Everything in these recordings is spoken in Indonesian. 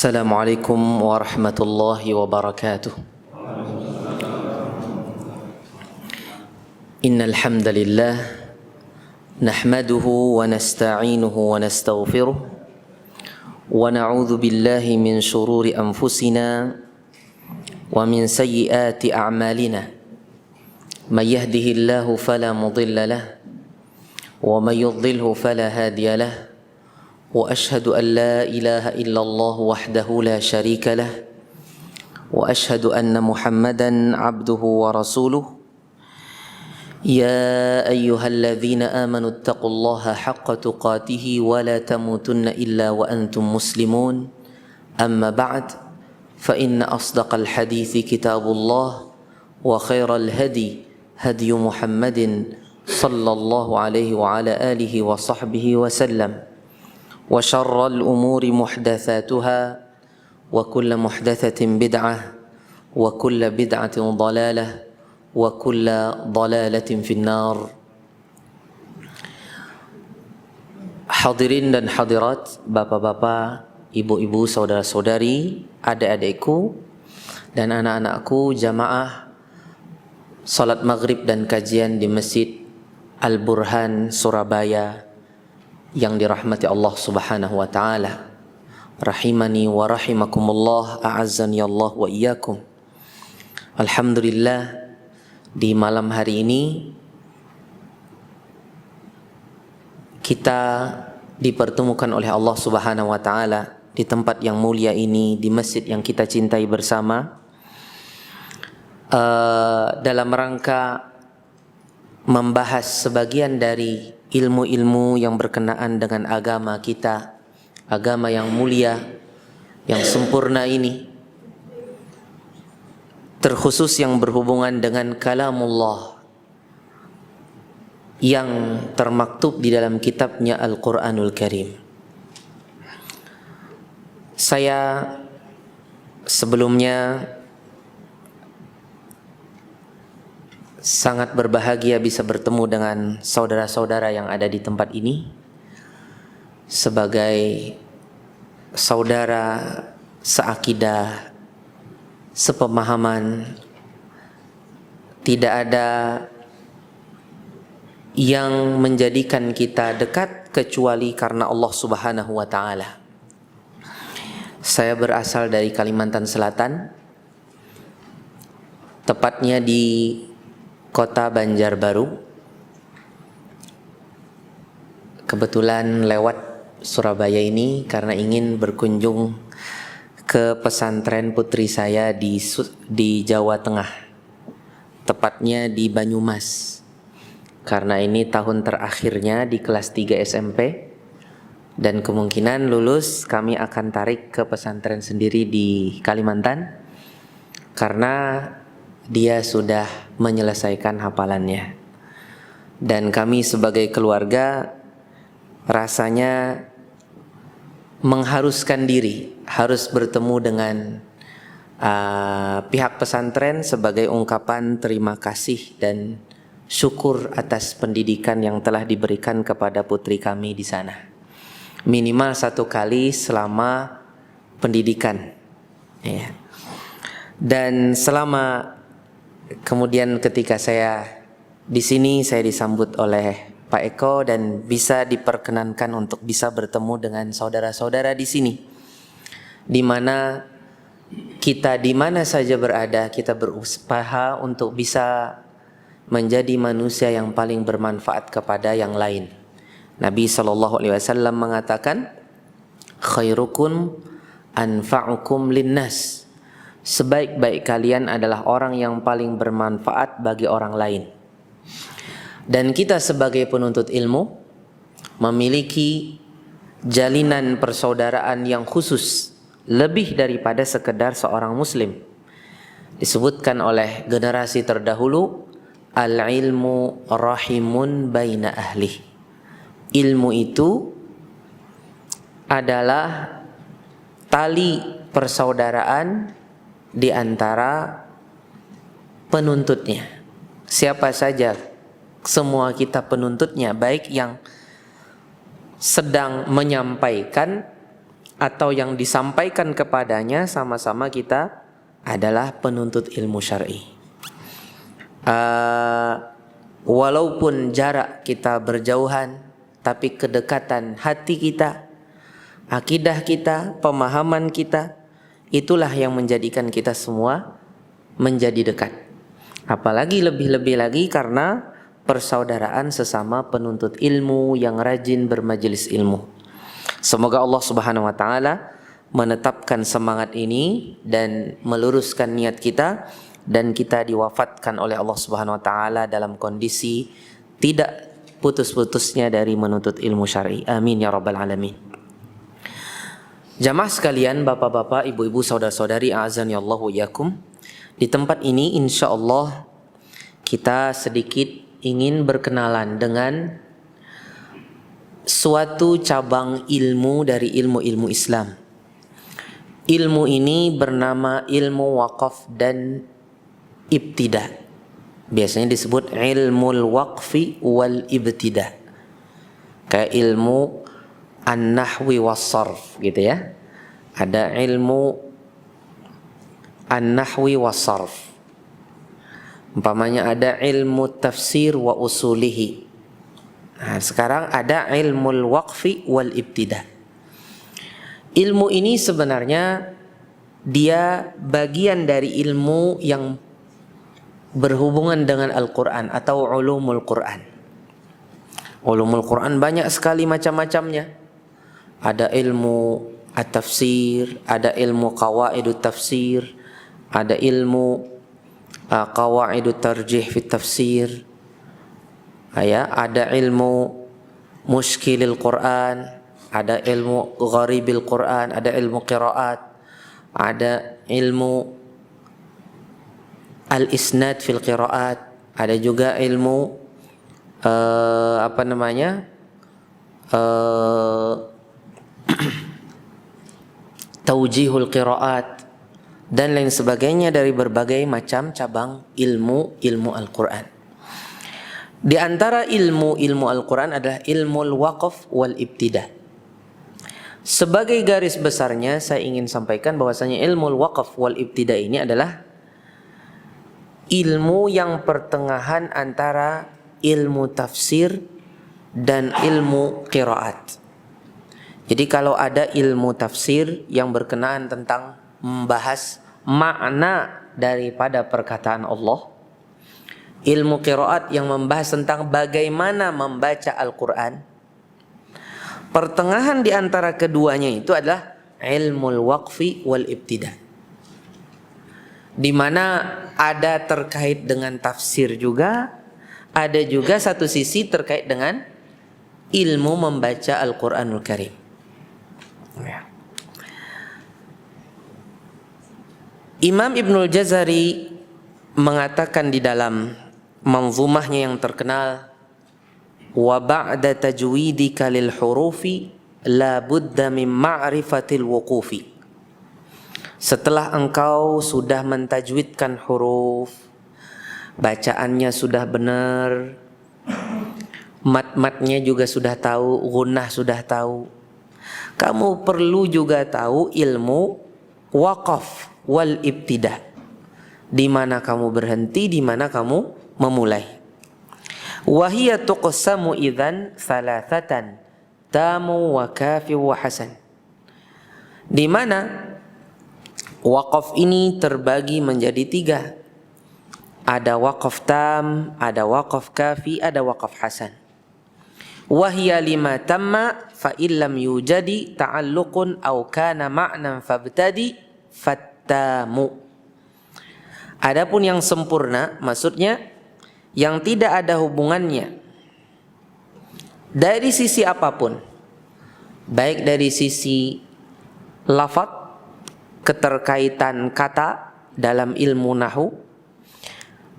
Assalamualaikum warahmatullahi wabarakatuh. Innal hamdalillah nahmaduhu wa nasta'inuhu wa nastaghfiruh wa na'udzu billahi min shururi anfusina wa min sayyiati a'malina. May yahdihillahu fala mudilla lahu wa may yudlilhu fala hadiya lahu. وأشهد أن لا إله إلا الله وحده لا شريك له وأشهد أن محمدا عبده ورسوله يا أيها الذين آمنوا اتقوا الله حق تقاته ولا تموتن إلا وأنتم مسلمون أما بعد فإن أصدق الحديث كتاب الله وخير الهدي هدي محمد صلى الله عليه وعلى آله وصحبه وسلم وشر الأمور محدثاتها وكل محدثة بدعة وكل بدعة ضلالة وكل ضلالة في النار. Hadirin dan hadirat, bapak-bapak, ibu-ibu, saudara-saudari, adik-adikku dan anak-anakku jamaah salat maghrib dan kajian di Masjid Al-Burhan Surabaya yang dirahmati Allah Subhanahu wa taala. Rahimani wa rahimakumullah, a'azzani Allah wa iyyakum. Alhamdulillah, di malam hari ini kita dipertemukan oleh Allah Subhanahu wa taala di tempat yang mulia ini, di masjid yang kita cintai bersama, dalam rangka membahas sebagian dari ilmu-ilmu yang berkenaan dengan agama kita, agama yang mulia, yang sempurna ini, terkhusus yang berhubungan dengan kalamullah yang termaktub di dalam kitabnya Al-Quranul Karim. Saya sebelumnya sangat berbahagia bisa bertemu dengan saudara-saudara yang ada di tempat ini sebagai saudara seakidah, sepemahaman. Tidak ada yang menjadikan kita dekat kecuali karena Allah Subhanahu wa taala. Saya berasal dari Kalimantan Selatan, tepatnya di Kota Banjarbaru. Kebetulan lewat Surabaya ini karena ingin berkunjung ke pesantren putri saya di Jawa Tengah, tepatnya di Banyumas. Karena ini tahun terakhirnya di kelas 3 SMP dan kemungkinan lulus kami akan tarik ke pesantren sendiri di Kalimantan karena dia sudah menyelesaikan hafalannya. Dan kami sebagai keluarga rasanya mengharuskan diri harus bertemu dengan pihak pesantren sebagai ungkapan terima kasih dan syukur atas pendidikan yang telah diberikan kepada putri kami di sana. Minimal 1 kali selama pendidikan, ya. Dan kemudian ketika saya di sini, saya disambut oleh Pak Eko dan bisa diperkenankan untuk bisa bertemu dengan saudara-saudara di sini, di mana kita di mana saja berada, kita berusaha untuk bisa menjadi manusia yang paling bermanfaat kepada yang lain. Nabi SAW mengatakan, khairukum anfa'ukum linnas. Sebaik-baik kalian adalah orang yang paling bermanfaat bagi orang lain. Dan kita sebagai penuntut ilmu memiliki jalinan persaudaraan yang khusus, lebih daripada sekedar seorang muslim. Disebutkan oleh generasi terdahulu, al-ilmu rahimun baina ahli. Ilmu itu adalah tali persaudaraan di antara penuntutnya. Siapa saja, semua kita penuntutnya, baik yang sedang menyampaikan atau yang disampaikan kepadanya sama-sama kita adalah penuntut ilmu syar'i. Walaupun jarak kita berjauhan, tapi kedekatan hati kita, akidah kita, pemahaman kita, itulah yang menjadikan kita semua menjadi dekat. Apalagi lebih-lebih lagi karena persaudaraan sesama penuntut ilmu yang rajin bermajelis ilmu. Semoga Allah Subhanahu wa taala menetapkan semangat ini dan meluruskan niat kita, dan kita diwafatkan oleh Allah Subhanahu wa taala dalam kondisi tidak putus-putusnya dari menuntut ilmu syar'i. Amin ya rabbal alamin. Jamaah sekalian, bapak-bapak, ibu-ibu, saudara-saudari, a'azani Allahu iyyakum. Di tempat ini insyaallah kita sedikit ingin berkenalan dengan suatu cabang ilmu dari ilmu-ilmu Islam. Ilmu ini bernama ilmu waqaf dan ibtida. Biasanya disebut ilmul waqfi wal ibtida. Kayak ilmu an-nahwi was-sarf gitu ya. Ada ilmu an-nahwi was-sarf. Umpamanya ada ilmu tafsir wa usulihi. Nah, sekarang ada ilmul waqfi wal ibtida. Ilmu ini sebenarnya dia bagian dari ilmu yang berhubungan dengan Al-Quran atau ulumul Quran. Ulumul Quran banyak sekali macam-macamnya. Ada ilmu at-tafsir, ada ilmu qawaidut tafsir, ada ilmu qawaidut tarjih fit tafsir, ada ilmu muskilil Quran, ada ilmu gharibil Quran, ada ilmu qiraat, ada ilmu al-isnad fil qiraat, ada juga ilmu taujihul qiraat dan lain sebagainya dari berbagai macam cabang ilmu Al-Quran. Di antara ilmu Al-Quran adalah ilmul waqaf wal ibtida. Sebagai garis besarnya saya ingin sampaikan bahwasanya ilmul waqaf wal ibtida ini adalah ilmu yang pertengahan antara ilmu tafsir dan ilmu qiraat. Jadi kalau ada ilmu tafsir yang berkenaan tentang membahas makna daripada perkataan Allah, ilmu qiraat yang membahas tentang bagaimana membaca Al-Quran, pertengahan di antara keduanya itu adalah ilmul waqfi wal ibtida, di mana ada terkait dengan tafsir juga, ada juga satu sisi terkait dengan ilmu membaca Al-Quranul Karim. Imam Ibnul Jazari mengatakan di dalam manzumahnya yang terkenal, wa ba'da tajwidika lil hurufi la budda min ma'rifatil wuqufi. Setelah engkau sudah mentajwidkan huruf, bacaannya sudah benar, mat-matnya juga sudah tahu, gunnah sudah tahu, kamu perlu juga tahu ilmu waqaf wal ibtida, di mana kamu berhenti, di mana kamu memulai. Wa hiya tuqsamu idzan thalathatan, tamu wa kafi wa hasan. Di mana waqaf ini terbagi menjadi 3. Ada waqaf tam, ada waqaf kafi, ada waqaf hasan. Wa hiya lima tamma fa illam yujadi ta'alluqun aw kana ma'nan fabtadi fattamu. Adapun yang sempurna maksudnya yang tidak ada hubungannya dari sisi apapun, baik dari sisi lafaz, keterkaitan kata dalam ilmu nahwu,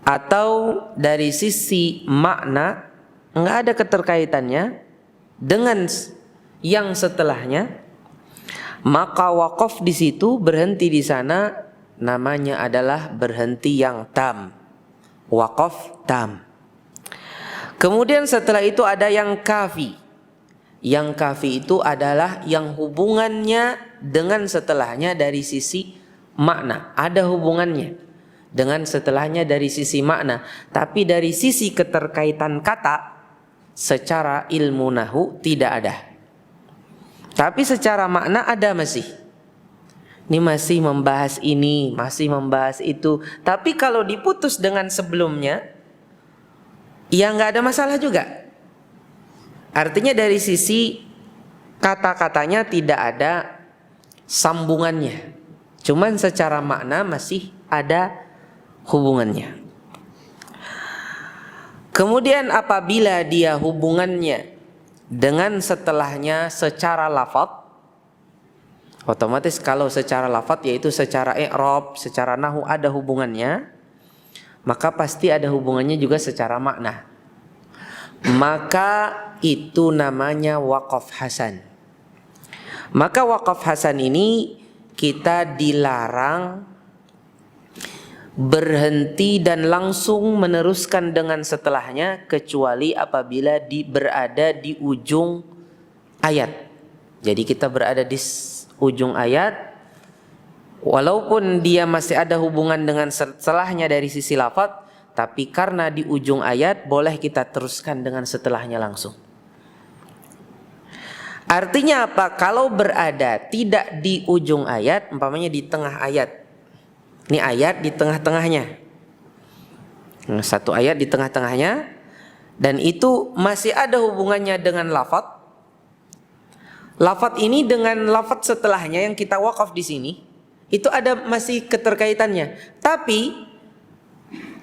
atau dari sisi makna, enggak ada keterkaitannya dengan yang setelahnya, maka waqaf di situ, berhenti di sana, namanya adalah berhenti yang tam, waqaf tam. Kemudian setelah itu ada yang kafi. Yang kafi itu adalah yang hubungannya dengan setelahnya dari sisi makna. Ada hubungannya dengan setelahnya dari sisi makna. Tapi dari sisi keterkaitan kata secara ilmu nahu tidak ada. Tapi secara makna ada masih. Ini masih membahas ini, masih membahas itu. Tapi kalau diputus dengan sebelumnya, ya nggak ada masalah juga. Artinya dari sisi kata-katanya tidak ada sambungannya. Cuman secara makna masih ada hubungannya. Kemudian apabila dia hubungannya dengan setelahnya secara lafadz, otomatis kalau secara lafadz yaitu secara i'rab, secara nahwu ada hubungannya, maka pasti ada hubungannya juga secara makna. Maka itu namanya waqaf hasan. Maka waqaf hasan ini kita dilarang berhenti dan langsung meneruskan dengan setelahnya kecuali apabila berada di ujung ayat. Jadi kita berada di ujung ayat, walaupun dia masih ada hubungan dengan setelahnya dari sisi lafadz, tapi karena di ujung ayat boleh kita teruskan dengan setelahnya langsung. Artinya apa? Kalau berada tidak di ujung ayat, umpamanya di tengah ayat. Ini ayat di tengah-tengahnya. Satu ayat di tengah-tengahnya, dan itu masih ada hubungannya dengan lafadz. Lafadz ini dengan lafadz setelahnya yang kita wakaf di sini, itu ada masih keterkaitannya. Tapi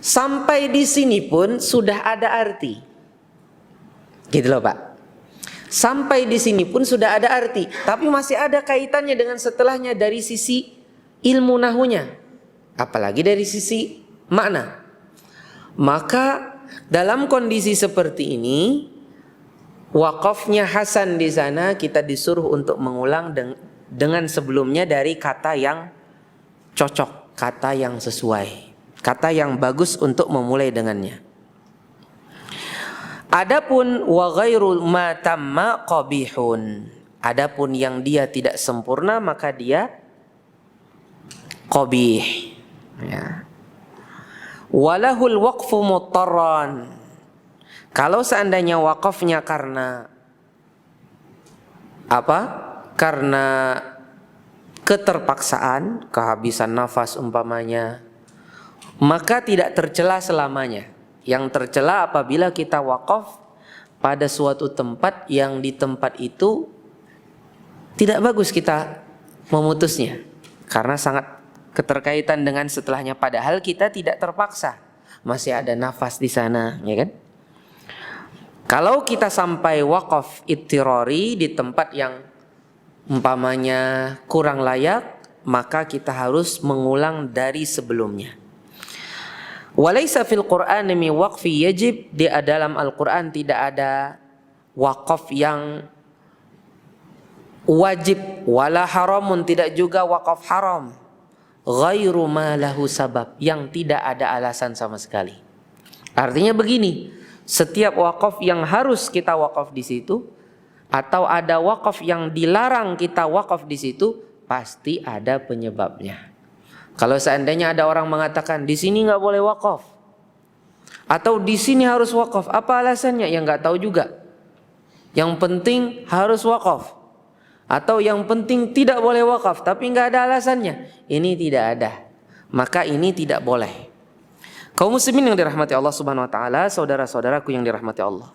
sampai di sini pun sudah ada arti. Gitu loh Pak. Sampai di sini pun sudah ada arti, tapi masih ada kaitannya dengan setelahnya dari sisi ilmu nahunya, apalagi dari sisi makna. Maka dalam kondisi seperti ini, wakafnya hasan di sana kita disuruh untuk mengulang dengan sebelumnya dari kata yang cocok, kata yang sesuai, kata yang bagus untuk memulai dengannya. Adapun wa ghairu ma tamma qabihun. Adapun yang dia tidak sempurna maka dia qabih. Ya. Walahul waqfu muttarran. Kalau seandainya wakafnya karena apa? Karena keterpaksaan, kehabisan nafas umpamanya, maka tidak tercela selamanya. Yang tercela apabila kita wakaf pada suatu tempat yang di tempat itu tidak bagus kita memutusnya, karena sangat keterkaitan dengan setelahnya, padahal kita tidak terpaksa, masih ada nafas di sana, ya kan? Kalau kita sampai wakaf ittirari di tempat yang umpamanya kurang layak, maka kita harus mengulang dari sebelumnya. Walaysa fil Qur'an mi waqfi yajib, di dalam Al-Qur'an tidak ada wakaf yang wajib, wala haramun, tidak juga wakaf haram, ghairu ma lahu sabab, yang tidak ada alasan sama sekali. Artinya begini, setiap wakaf yang harus kita wakaf di situ, atau ada wakaf yang dilarang kita wakaf di situ, pasti ada penyebabnya. Kalau seandainya ada orang mengatakan di sini nggak boleh wakaf, atau di sini harus wakaf, apa alasannya? Ya nggak tahu juga. Yang penting harus wakaf, atau yang penting tidak boleh wakaf, tapi nggak ada alasannya. Ini tidak ada, maka ini tidak boleh. Kaum muslimin yang dirahmati Allah Subhanahu Wa Taala, saudara-saudaraku yang dirahmati Allah.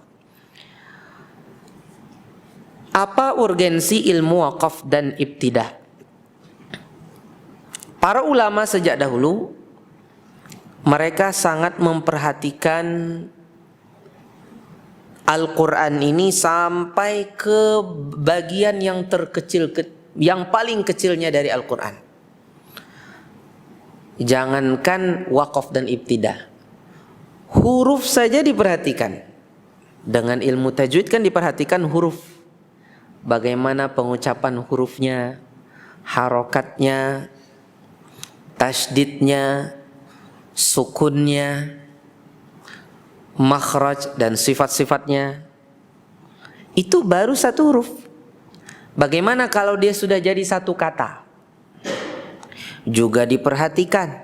Apa urgensi ilmu wakaf dan ibtidah? Para ulama sejak dahulu mereka sangat memperhatikan Al-Quran ini sampai ke bagian yang terkecil, yang paling kecilnya dari Al-Quran. Jangankan wakaf dan ibtidah, huruf saja diperhatikan. Dengan ilmu tajwid kan diperhatikan huruf, bagaimana pengucapan hurufnya, harokatnya, tasydidnya, sukunnya, makhraj dan sifat-sifatnya. itu baru satu huruf. Bagaimana kalau dia sudah jadi satu kata? Juga diperhatikan.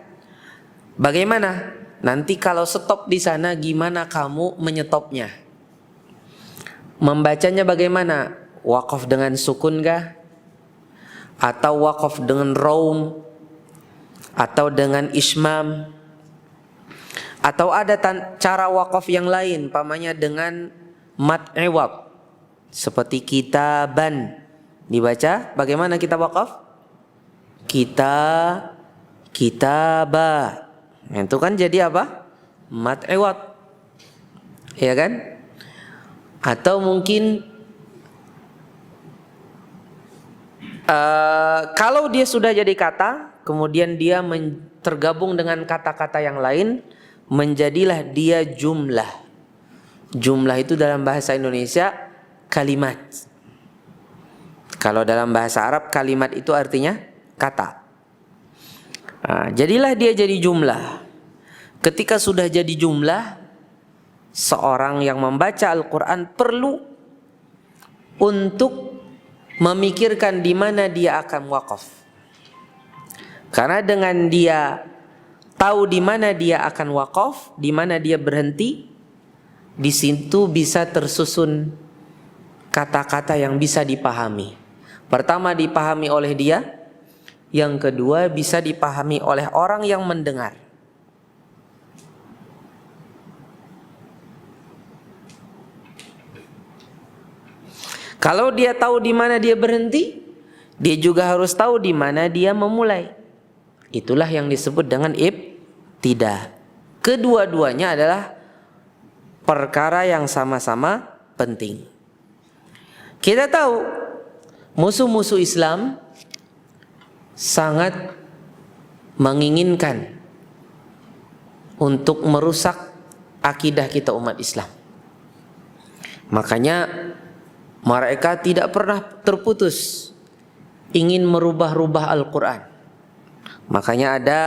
Bagaimana? Nanti kalau stop di sana, gimana kamu menyetopnya? Membacanya bagaimana? Waqaf dengan sukun kah? Atau waqaf dengan raum? Atau dengan ismam? Atau ada cara waqaf yang lain, pamannya dengan mad iwad, seperti kitaban dibaca bagaimana kita waqaf? Kitaba. Itu kan jadi apa? Mad iwad. Ya kan? Atau mungkin kalau dia sudah jadi kata, kemudian dia tergabung dengan kata-kata yang lain, menjadilah dia jumlah. Jumlah itu dalam bahasa Indonesia kalimat. Kalau dalam bahasa Arab kalimat itu artinya kata. Jadilah dia jadi jumlah. Ketika sudah jadi jumlah, seorang yang membaca Al-Quran perlu untuk memikirkan di mana dia akan wakaf. Karena dengan dia tahu di mana dia akan wakaf, di mana dia berhenti, di situ bisa tersusun kata-kata yang bisa dipahami. Pertama dipahami oleh dia, yang kedua bisa dipahami oleh orang yang mendengar. Kalau dia tahu di mana dia berhenti, dia juga harus tahu di mana dia memulai. Itulah yang disebut dengan ibtidah. Kedua-duanya adalah perkara yang sama-sama penting. Kita tahu musuh-musuh Islam sangat menginginkan untuk merusak akidah kita umat Islam. Makanya mereka tidak pernah terputus ingin merubah-rubah Al-Quran. Makanya ada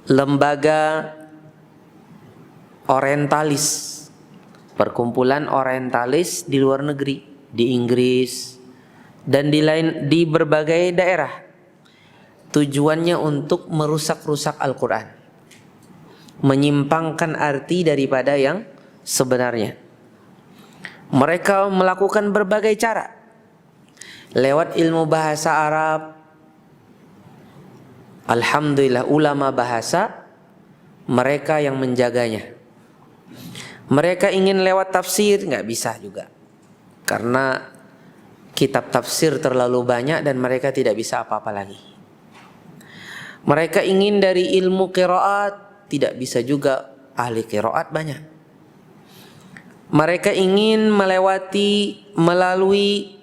lembaga orientalis, perkumpulan orientalis di luar negeri, di Inggris dan di berbagai daerah. Tujuannya untuk merusak-rusak Al-Quran, menyimpangkan arti daripada yang sebenarnya. Mereka melakukan berbagai cara lewat ilmu bahasa Arab. Alhamdulillah ulama bahasa mereka yang menjaganya. Mereka ingin lewat tafsir, nggak bisa juga, karena kitab tafsir terlalu banyak dan mereka tidak bisa apa-apa lagi. Mereka ingin dari ilmu qiraat, tidak bisa juga, ahli qiraat banyak. Mereka ingin melalui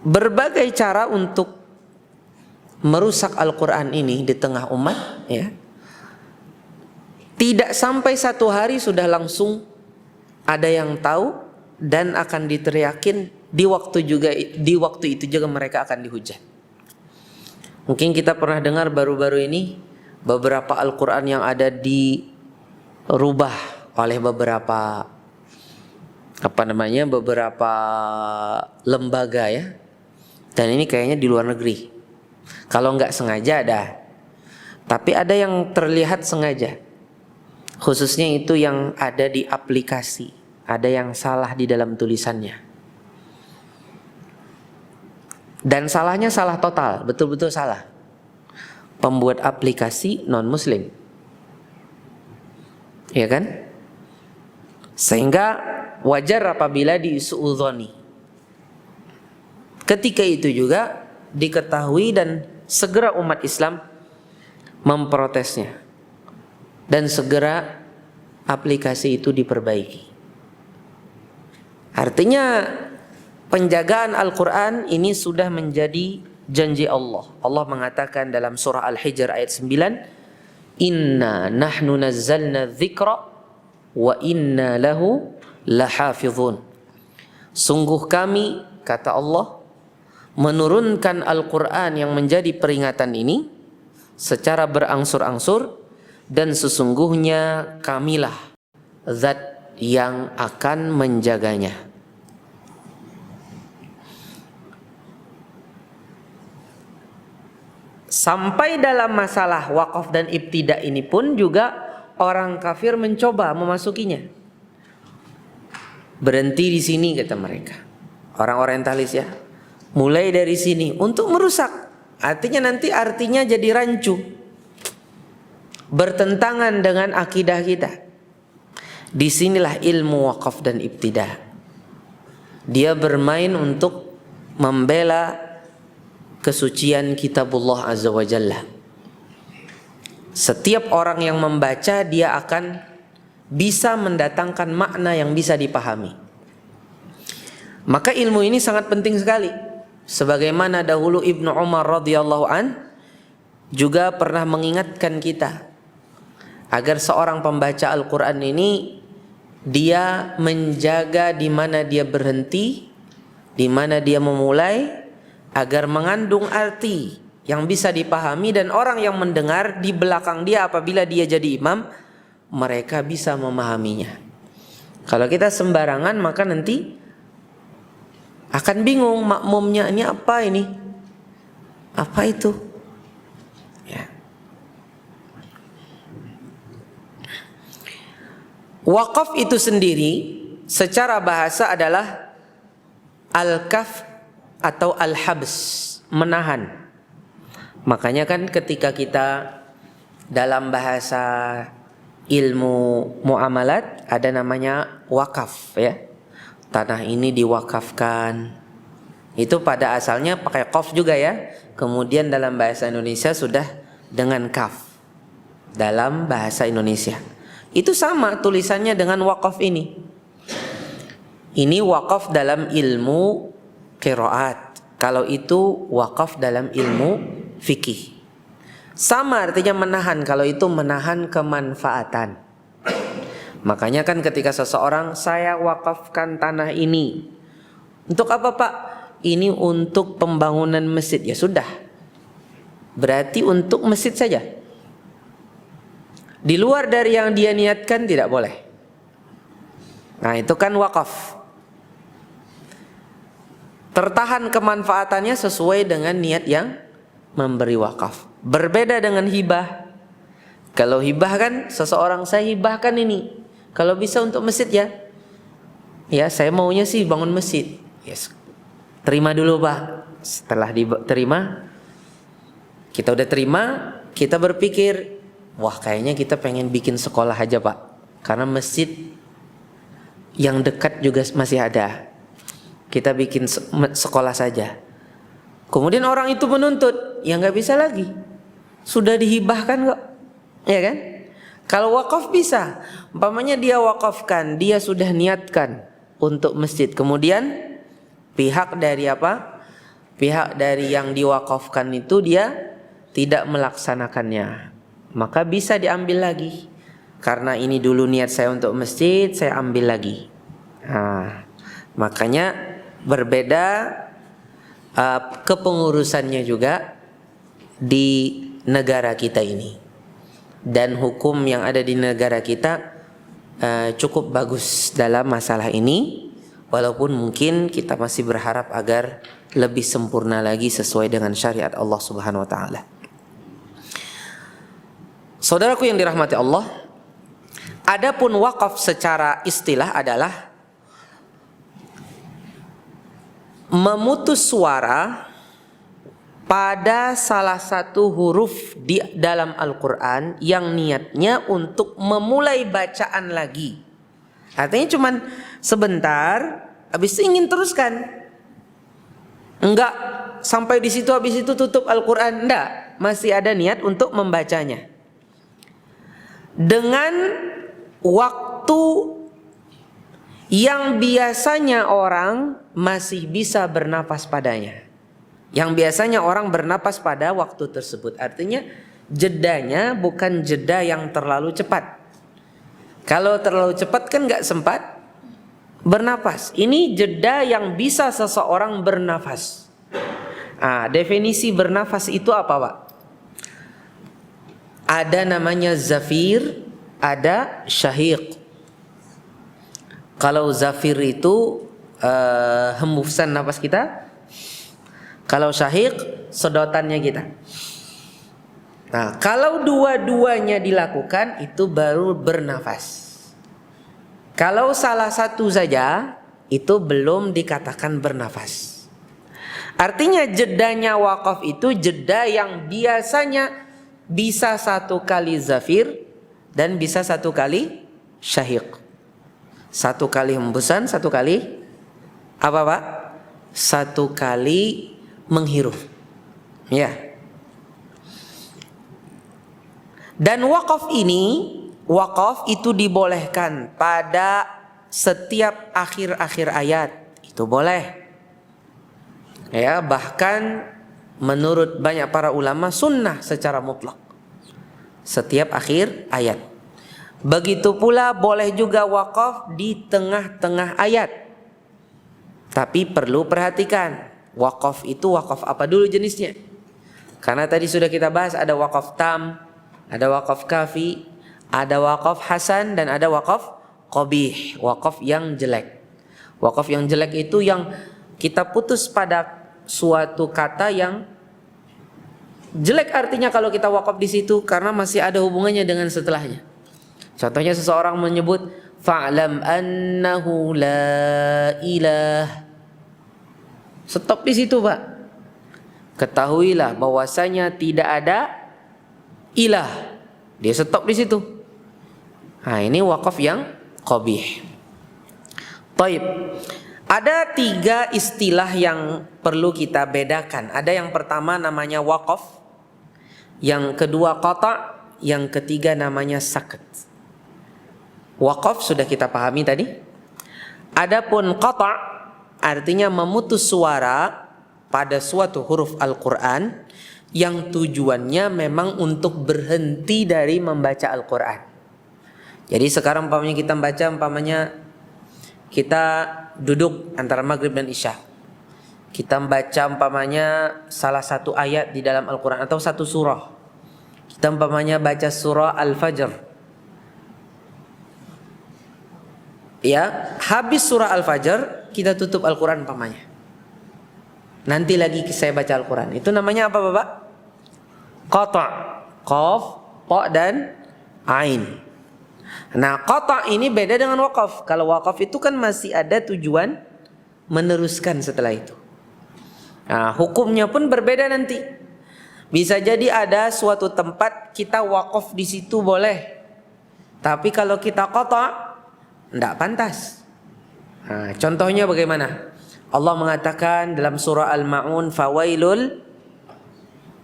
berbagai cara untuk merusak Al-Quran ini di tengah umat, ya. Tidak sampai satu hari sudah langsung ada yang tahu dan akan diteriakin di waktu itu juga mereka akan dihujat. Mungkin kita pernah dengar baru-baru ini beberapa Al-Quran yang ada dirubah oleh beberapa lembaga, ya. Dan ini kayaknya di luar negeri. Kalau nggak sengaja ada, tapi ada yang terlihat sengaja. Khususnya itu yang ada di aplikasi, ada yang salah di dalam tulisannya. Dan salahnya salah total, betul-betul salah. Pembuat aplikasi non-muslim, ya kan? Sehingga wajar apabila disuudzoni. Ketika itu juga diketahui dan segera umat Islam memprotesnya dan segera aplikasi itu diperbaiki. Artinya penjagaan Al-Quran ini sudah menjadi janji Allah. Allah mengatakan dalam surah Al-Hijr ayat 9, Inna nahnu nazzalna dzikra wa inna lahu lahafizun. Sungguh kami, kata Allah, menurunkan Al-Quran yang menjadi peringatan ini secara berangsur-angsur, dan sesungguhnya kamilah zat yang akan menjaganya. Sampai dalam masalah wakaf dan ibtida ini pun juga orang kafir mencoba memasukinya. Berhenti di sini kata mereka. Orang orientalis ya. Mulai dari sini untuk merusak. Artinya jadi rancu. Bertentangan dengan akidah kita. Disinilah ilmu wakaf dan ibtida. Dia bermain untuk membela kesucian kitabullah azza wa jalla. Setiap orang yang membaca dia akan bisa mendatangkan makna yang bisa dipahami. Maka ilmu ini sangat penting sekali. Sebagaimana dahulu Ibnu Umar radhiyallahu an juga pernah mengingatkan kita agar seorang pembaca Al-Quran ini dia menjaga di mana dia berhenti, di mana dia memulai, agar mengandung arti yang bisa dipahami dan orang yang mendengar di belakang dia apabila dia jadi imam, mereka bisa memahaminya. Kalau kita sembarangan maka nanti akan bingung makmumnya, ini apa ini? Apa itu? Ya. Wakaf itu sendiri secara bahasa adalah al-kaf atau al-habs, menahan. Makanya kan ketika kita dalam bahasa ilmu muamalat ada namanya wakaf ya. Tanah ini diwakafkan. Itu pada asalnya pakai qaf juga ya. Kemudian dalam bahasa Indonesia sudah dengan kaf. Dalam bahasa Indonesia. Itu sama tulisannya dengan wakaf ini. Ini wakaf dalam ilmu qiraat. Kalau itu wakaf dalam ilmu fikih. Sama artinya menahan. Kalau itu menahan kemanfaatan. Makanya kan ketika seseorang, saya wakafkan tanah ini. Untuk apa Pak? Ini untuk pembangunan masjid. Ya sudah. Berarti untuk masjid saja. Di luar dari yang dia niatkan tidak boleh. Nah itu kan wakaf. Tertahan kemanfaatannya sesuai dengan niat yang memberi wakaf. Berbeda dengan hibah. Kalau hibah kan seseorang, saya hibahkan ini. Kalau bisa untuk masjid ya. Ya saya maunya sih bangun masjid. Yes. Terima dulu Pak. Setelah diterima, kita udah terima, kita berpikir, wah kayaknya kita pengen bikin sekolah aja Pak. Karena masjid yang dekat juga masih ada. Kita bikin sekolah saja. Kemudian orang itu menuntut, ya nggak bisa lagi. Sudah dihibahkan kok, ya kan? Kalau wakaf bisa, umpamanya dia wakafkan, dia sudah niatkan untuk masjid. Kemudian pihak dari apa? Pihak dari yang diwakafkan itu dia tidak melaksanakannya. Maka bisa diambil lagi. Karena ini dulu niat saya untuk masjid, saya ambil lagi. Nah, makanya berbeda kepengurusannya juga di negara kita ini. Dan hukum yang ada di negara kita cukup bagus dalam masalah ini. Walaupun mungkin kita masih berharap agar lebih sempurna lagi sesuai dengan syariat Allah Subhanahu wa taala. Saudaraku yang dirahmati Allah, adapun wakaf secara istilah adalah memutus suara pada salah satu huruf di dalam Al-Quran yang niatnya untuk memulai bacaan lagi. Artinya cuman sebentar, habis itu ingin teruskan. Enggak sampai di situ habis itu tutup Al-Quran, enggak, masih ada niat untuk membacanya. Dengan waktu yang biasanya orang masih bisa bernapas padanya. Yang biasanya orang bernapas pada waktu tersebut. Artinya jedanya bukan jeda yang terlalu cepat. Kalau terlalu cepat kan gak sempat bernapas. Ini jeda yang bisa seseorang bernafas. Definisi bernafas itu apa Pak? Ada namanya zafir, ada syahiq. Kalau zafir itu hembusan nafas kita. Kalau syahiq sedotannya kita. Nah, kalau dua-duanya dilakukan itu baru bernafas. Kalau salah satu saja itu belum dikatakan bernafas. Artinya jedanya wakaf itu jeda yang biasanya bisa 1 kali zafir dan bisa 1 kali syahiq. 1 kali hembusan, 1 kali apa Pak? 1 kali menghirup. Ya. Dan wakaf itu dibolehkan pada setiap akhir-akhir ayat. Itu boleh. Ya, bahkan menurut banyak para ulama sunnah secara mutlak. Setiap akhir ayat. Begitu pula boleh juga wakaf di tengah-tengah ayat. Tapi perlu perhatikan, wakaf itu wakaf apa dulu jenisnya? Karena tadi sudah kita bahas ada wakaf tam, ada wakaf kafi, ada wakaf hasan, dan ada wakaf qabih, wakaf yang jelek. Wakaf yang jelek itu yang kita putus pada suatu kata yang jelek, artinya kalau kita wakaf di situ karena masih ada hubungannya dengan setelahnya. Contohnya seseorang menyebut fa'lam annahu la ilah. Stop di situ, Pak. Ketahuilah bahwasanya tidak ada ilah. Dia stop di situ. Nah, ini wakaf yang qabih. Baik. Ada 3 istilah yang perlu kita bedakan. Ada yang pertama namanya wakaf, yang kedua qata', yang ketiga namanya sakat. Wakaf sudah kita pahami tadi. Adapun qata' artinya memutus suara pada suatu huruf Al-Quran yang tujuannya memang untuk berhenti dari membaca Al-Quran. Jadi sekarang umpamanya kita membaca, umpamanya kita duduk antara maghrib dan isya, kita membaca umpamanya salah satu ayat di dalam Al-Quran atau satu surah. Kita umpamanya baca surah Al-Fajr, ya, habis surah Al-Fajr kita tutup Al-Quran umpamanya. Nanti lagi saya baca Al-Quran. Itu namanya apa Bapak? Qata'. Qaf, ta dan ain. Nah, qata' ini beda dengan wakaf. Kalau wakaf itu kan masih ada tujuan meneruskan setelah itu. Nah, hukumnya pun berbeda nanti. Bisa jadi ada suatu tempat kita wakaf di situ boleh. Tapi kalau kita qata' tidak pantas. Nah, contohnya bagaimana? Allah mengatakan dalam surah Al-Ma'un, fawailul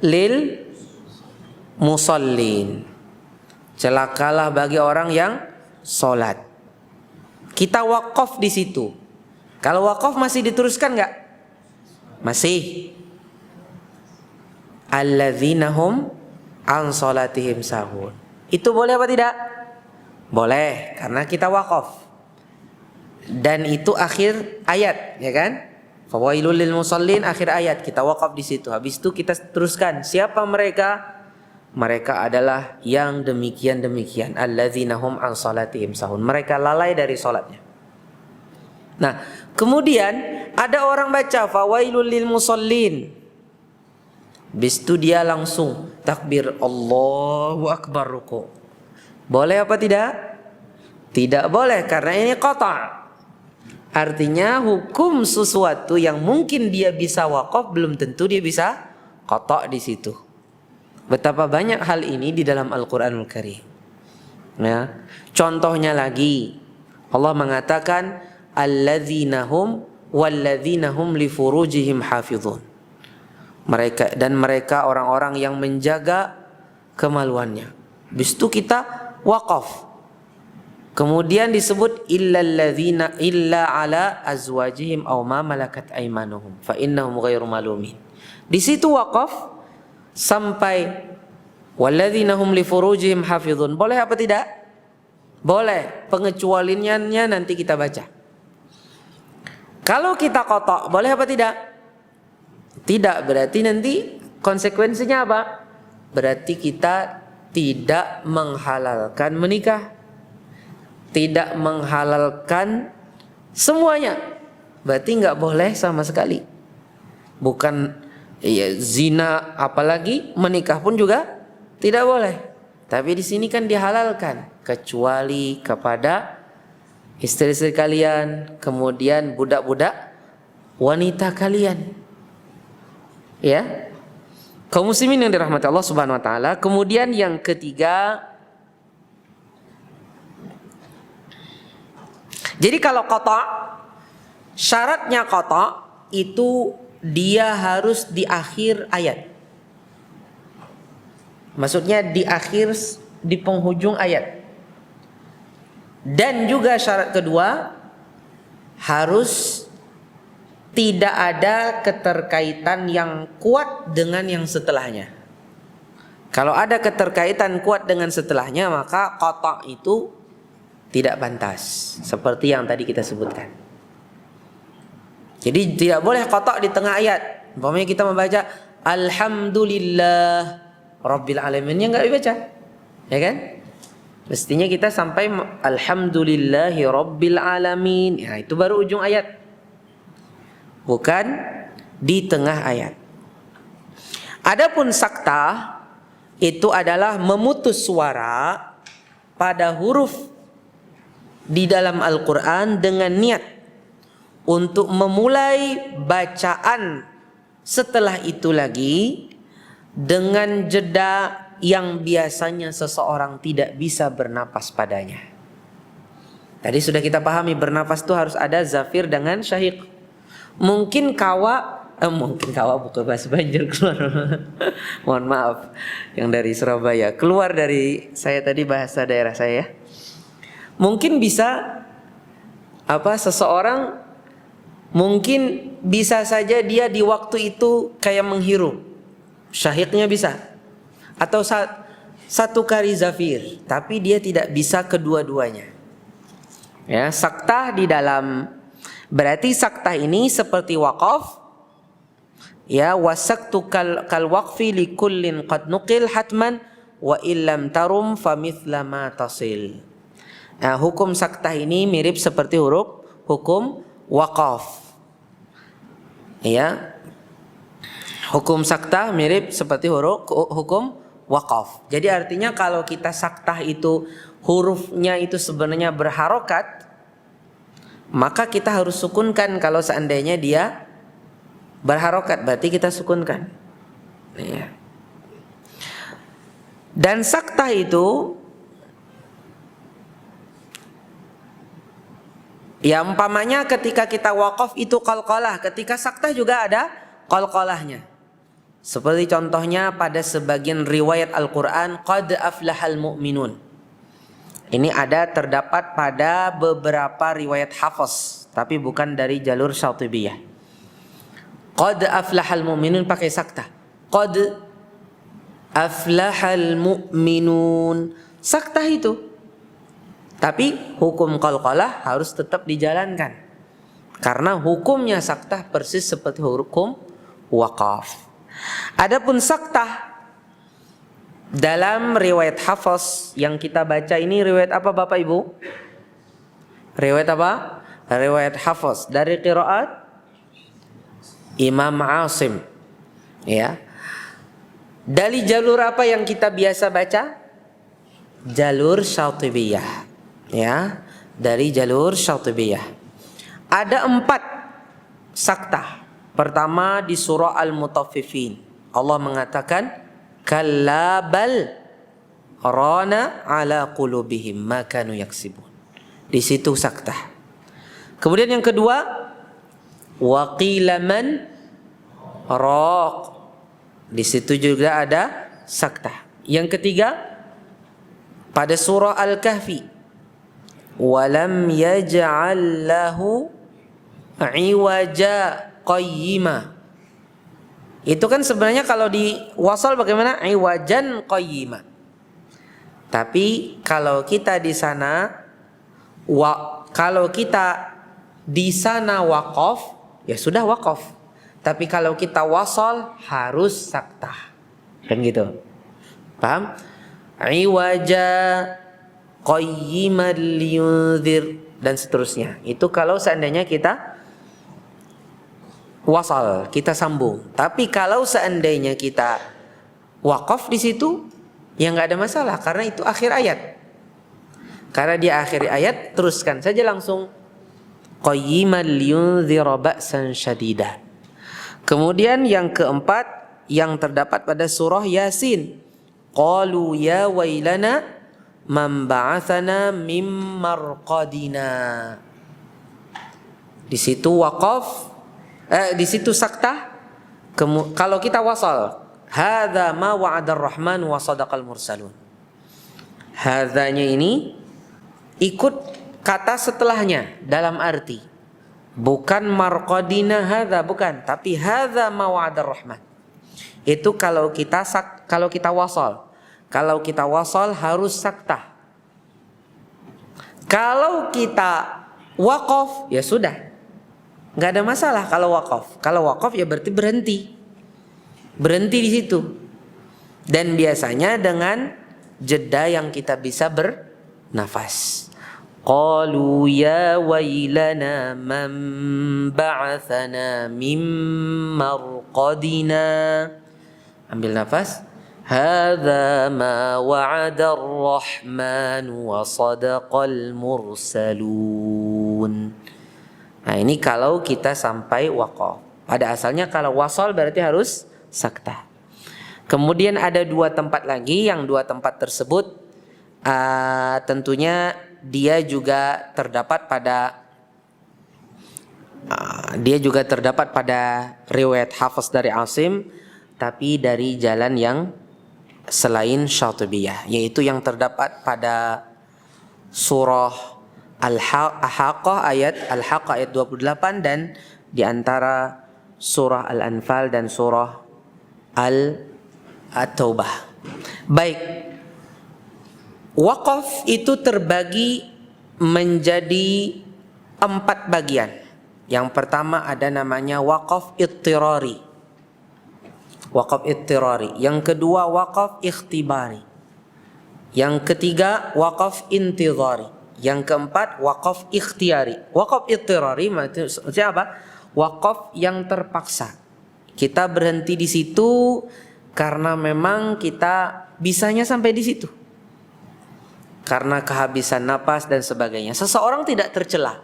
lil musallin. Celakalah bagi orang yang sholat. Kita wakaf di situ. Kalau wakaf masih diteruskan nggak? Masih. Alladzina hum an sholatihim sahun. Itu boleh apa tidak? Boleh, karena kita wakaf. Dan itu akhir ayat, ya kan? Fawailul lil musallin, akhir ayat, kita wakaf di situ. Habis itu kita teruskan. Siapa mereka? Mereka adalah yang demikian-demikian. Alladzina hum an salatihim sahun. Mereka lalai dari salatnya. Nah, kemudian ada orang baca fawailul lil musallin. Habis itu dia langsung takbir Allahu akbar ruku. Boleh apa tidak? Tidak boleh, karena ini qata'. Artinya hukum sesuatu yang mungkin dia bisa wakaf belum tentu dia bisa qata' di situ. Betapa banyak hal ini di dalam Al-Qur'anul Karim. Ya. Contohnya lagi, Allah mengatakan alladzina hum walladzina hum li furujihim hafizun. Mereka orang-orang yang menjaga kemaluannya. Habis itu kita wakaf. Kemudian disebut illalladzina illa ala azwajihim aw ma malakat aymanuhum fa innahum ghairu malumin. Di situ wakaf sampai walladzina hum li furujihim hafizun. Boleh apa tidak? Boleh. Pengecualiannya nanti kita baca. Kalau kita qata', boleh apa tidak? Tidak, berarti nanti konsekuensinya apa? Berarti kita tidak menghalalkan menikah. Tidak menghalalkan semuanya. Berarti nggak boleh sama sekali. Bukan ya, zina, apalagi menikah pun juga Tidak boleh. Tapi di sini kan dihalalkan, kecuali kepada istri-istri kalian, kemudian budak-budak wanita kalian. Ya. Kaum muslimin yang dirahmati Allah Subhanahu wa taala. Kemudian yang ketiga, jadi kalau qata, syaratnya qata itu dia harus di akhir ayat. Maksudnya di akhir, di penghujung ayat. Dan juga syarat kedua, harus tidak ada keterkaitan yang kuat dengan yang setelahnya. Kalau ada keterkaitan kuat dengan setelahnya, maka qata itu tidak pantas, seperti yang tadi kita sebutkan. Jadi tidak boleh qata di tengah ayat. Umpamanya kita membaca Alhamdulillah Rabbil Alamin, enggak dibaca, ya kan? Mestinya kita sampai Alhamdulillahi Rabbil Alamin. Ya, itu baru ujung ayat, bukan di tengah ayat. Adapun sakta itu adalah memutus suara pada huruf di dalam Al-Quran dengan niat untuk memulai bacaan setelah itu lagi dengan jeda yang biasanya seseorang tidak bisa bernapas padanya. Tadi sudah kita pahami, bernapas itu harus ada zafir dengan syahiq. Mungkin kawa bukan bahasa Banjar keluar. Mohon maaf yang dari Surabaya. Keluar dari saya tadi bahasa daerah saya. Mungkin bisa seseorang mungkin bisa saja dia di waktu itu kayak menghirup. Syahiqnya bisa. Atau satu kali zafir, tapi dia tidak bisa kedua-duanya. Ya, saktah di dalam, berarti saktah ini seperti waqaf. Ya, wasaktu kal waqfi li kullin qad nuqil hatman wa illam tarum fa mithla ma tasil. Nah, hukum saktah ini mirip seperti hukum waqaf. Ya. Hukum saktah mirip seperti hukum waqaf. Jadi artinya kalau kita saktah itu hurufnya itu sebenarnya berharokat, maka kita harus sukunkan. Kalau seandainya dia berharokat, berarti kita sukunkan. Ya. Dan saktah itu, ya umpamanya ketika kita waqaf itu qalqalah, ketika saktah juga ada qalqalahnya. Seperti contohnya pada sebagian riwayat Al-Quran, qad aflahal mu'minun. Ini terdapat pada beberapa riwayat Hafs, tapi bukan dari jalur Syatibiyah. Qad aflahal mu'minun pakai saktah. Qad aflahal mu'minun. Saktah itu. Tapi hukum qalqalah harus tetap dijalankan. Karena hukumnya saktah persis seperti hukum waqaf. Adapun saktah dalam riwayat Hafs yang kita baca ini, riwayat apa Bapak Ibu? Riwayat apa? Riwayat Hafs dari qiraat Imam Asim. Ya. Dari jalur apa yang kita biasa baca? Jalur Syatibiyah. Ya, dari jalur Syatibiyah. Ada 4 saktah. Pertama di surah Al-Mutaffifin, Allah mengatakan kalla bal rana ala qulubihim ma kanu yaksibun. Di situ saktah. Kemudian yang kedua, wa qila man raq. Di situ juga ada saktah. Yang ketiga pada surah Al-Kahfi, walam yaj'al lahu iwaja qayyima. Itu kan sebenarnya kalau di wasal bagaimana? Iwajan qayyima. Tapi kalau kita di sana waqaf, ya sudah waqaf. Tapi kalau kita wasal harus saktah. Kan gitu. Paham? Iwaja qayyiman liyunzir dan seterusnya. Itu kalau seandainya kita wasal, kita sambung. Tapi kalau seandainya kita waqaf di situ, Ya nggak ada masalah karena itu akhir ayat. Karena dia akhir ayat, teruskan saja langsung. Qayyiman liyunzira ba'san syadida. Kemudian yang keempat yang terdapat pada surah Yasin. Qalu ya wailana man ba'atsana mim marqadina. Di situ waqaf, di situ saktah. Kalau kita wasal, hadza ma wa'adar rahman wa sadaqal mursalun. Hadzanya ini ikut kata setelahnya dalam arti bukan marqadina hadza, bukan, tapi hadza ma wa'adar rahman. Itu kalau kita wasal. Kalau kita wasal harus saktah. Kalau kita waqaf ya sudah, nggak ada masalah kalau waqaf. Kalau waqaf ya berarti berhenti di situ. Dan biasanya dengan jeda yang kita bisa bernafas. Qalu ya wailana man ba'athana mim marqadina. Ambil nafas. Hadza ma wa'ada ar-rahman wa sadaqal mursalun. Nah, ini kalau kita sampai waqaf. Pada asalnya kalau wasal berarti harus saktah. Kemudian ada dua tempat lagi, yang dua tempat tersebut tentunya dia juga terdapat pada riwayat Hafiz dari Asim, tapi dari jalan yang selain Syatibiyah, yaitu yang terdapat pada surah Al-Haqqah ayat 28 dan di antara surah Al-Anfal dan surah At-Taubah. Baik, waqaf itu terbagi menjadi 4 bagian. Yang pertama ada namanya waqaf ittirari. Waqaf ittirari. Yang kedua waqaf ikhtibari. Yang ketiga waqaf intizari. Yang keempat waqaf ikhtiyari. Waqaf ittirari maksudnya apa? Waqaf yang terpaksa. Kita berhenti di situ karena memang kita bisanya sampai di situ. Karena kehabisan napas dan sebagainya. Seseorang tidak tercela.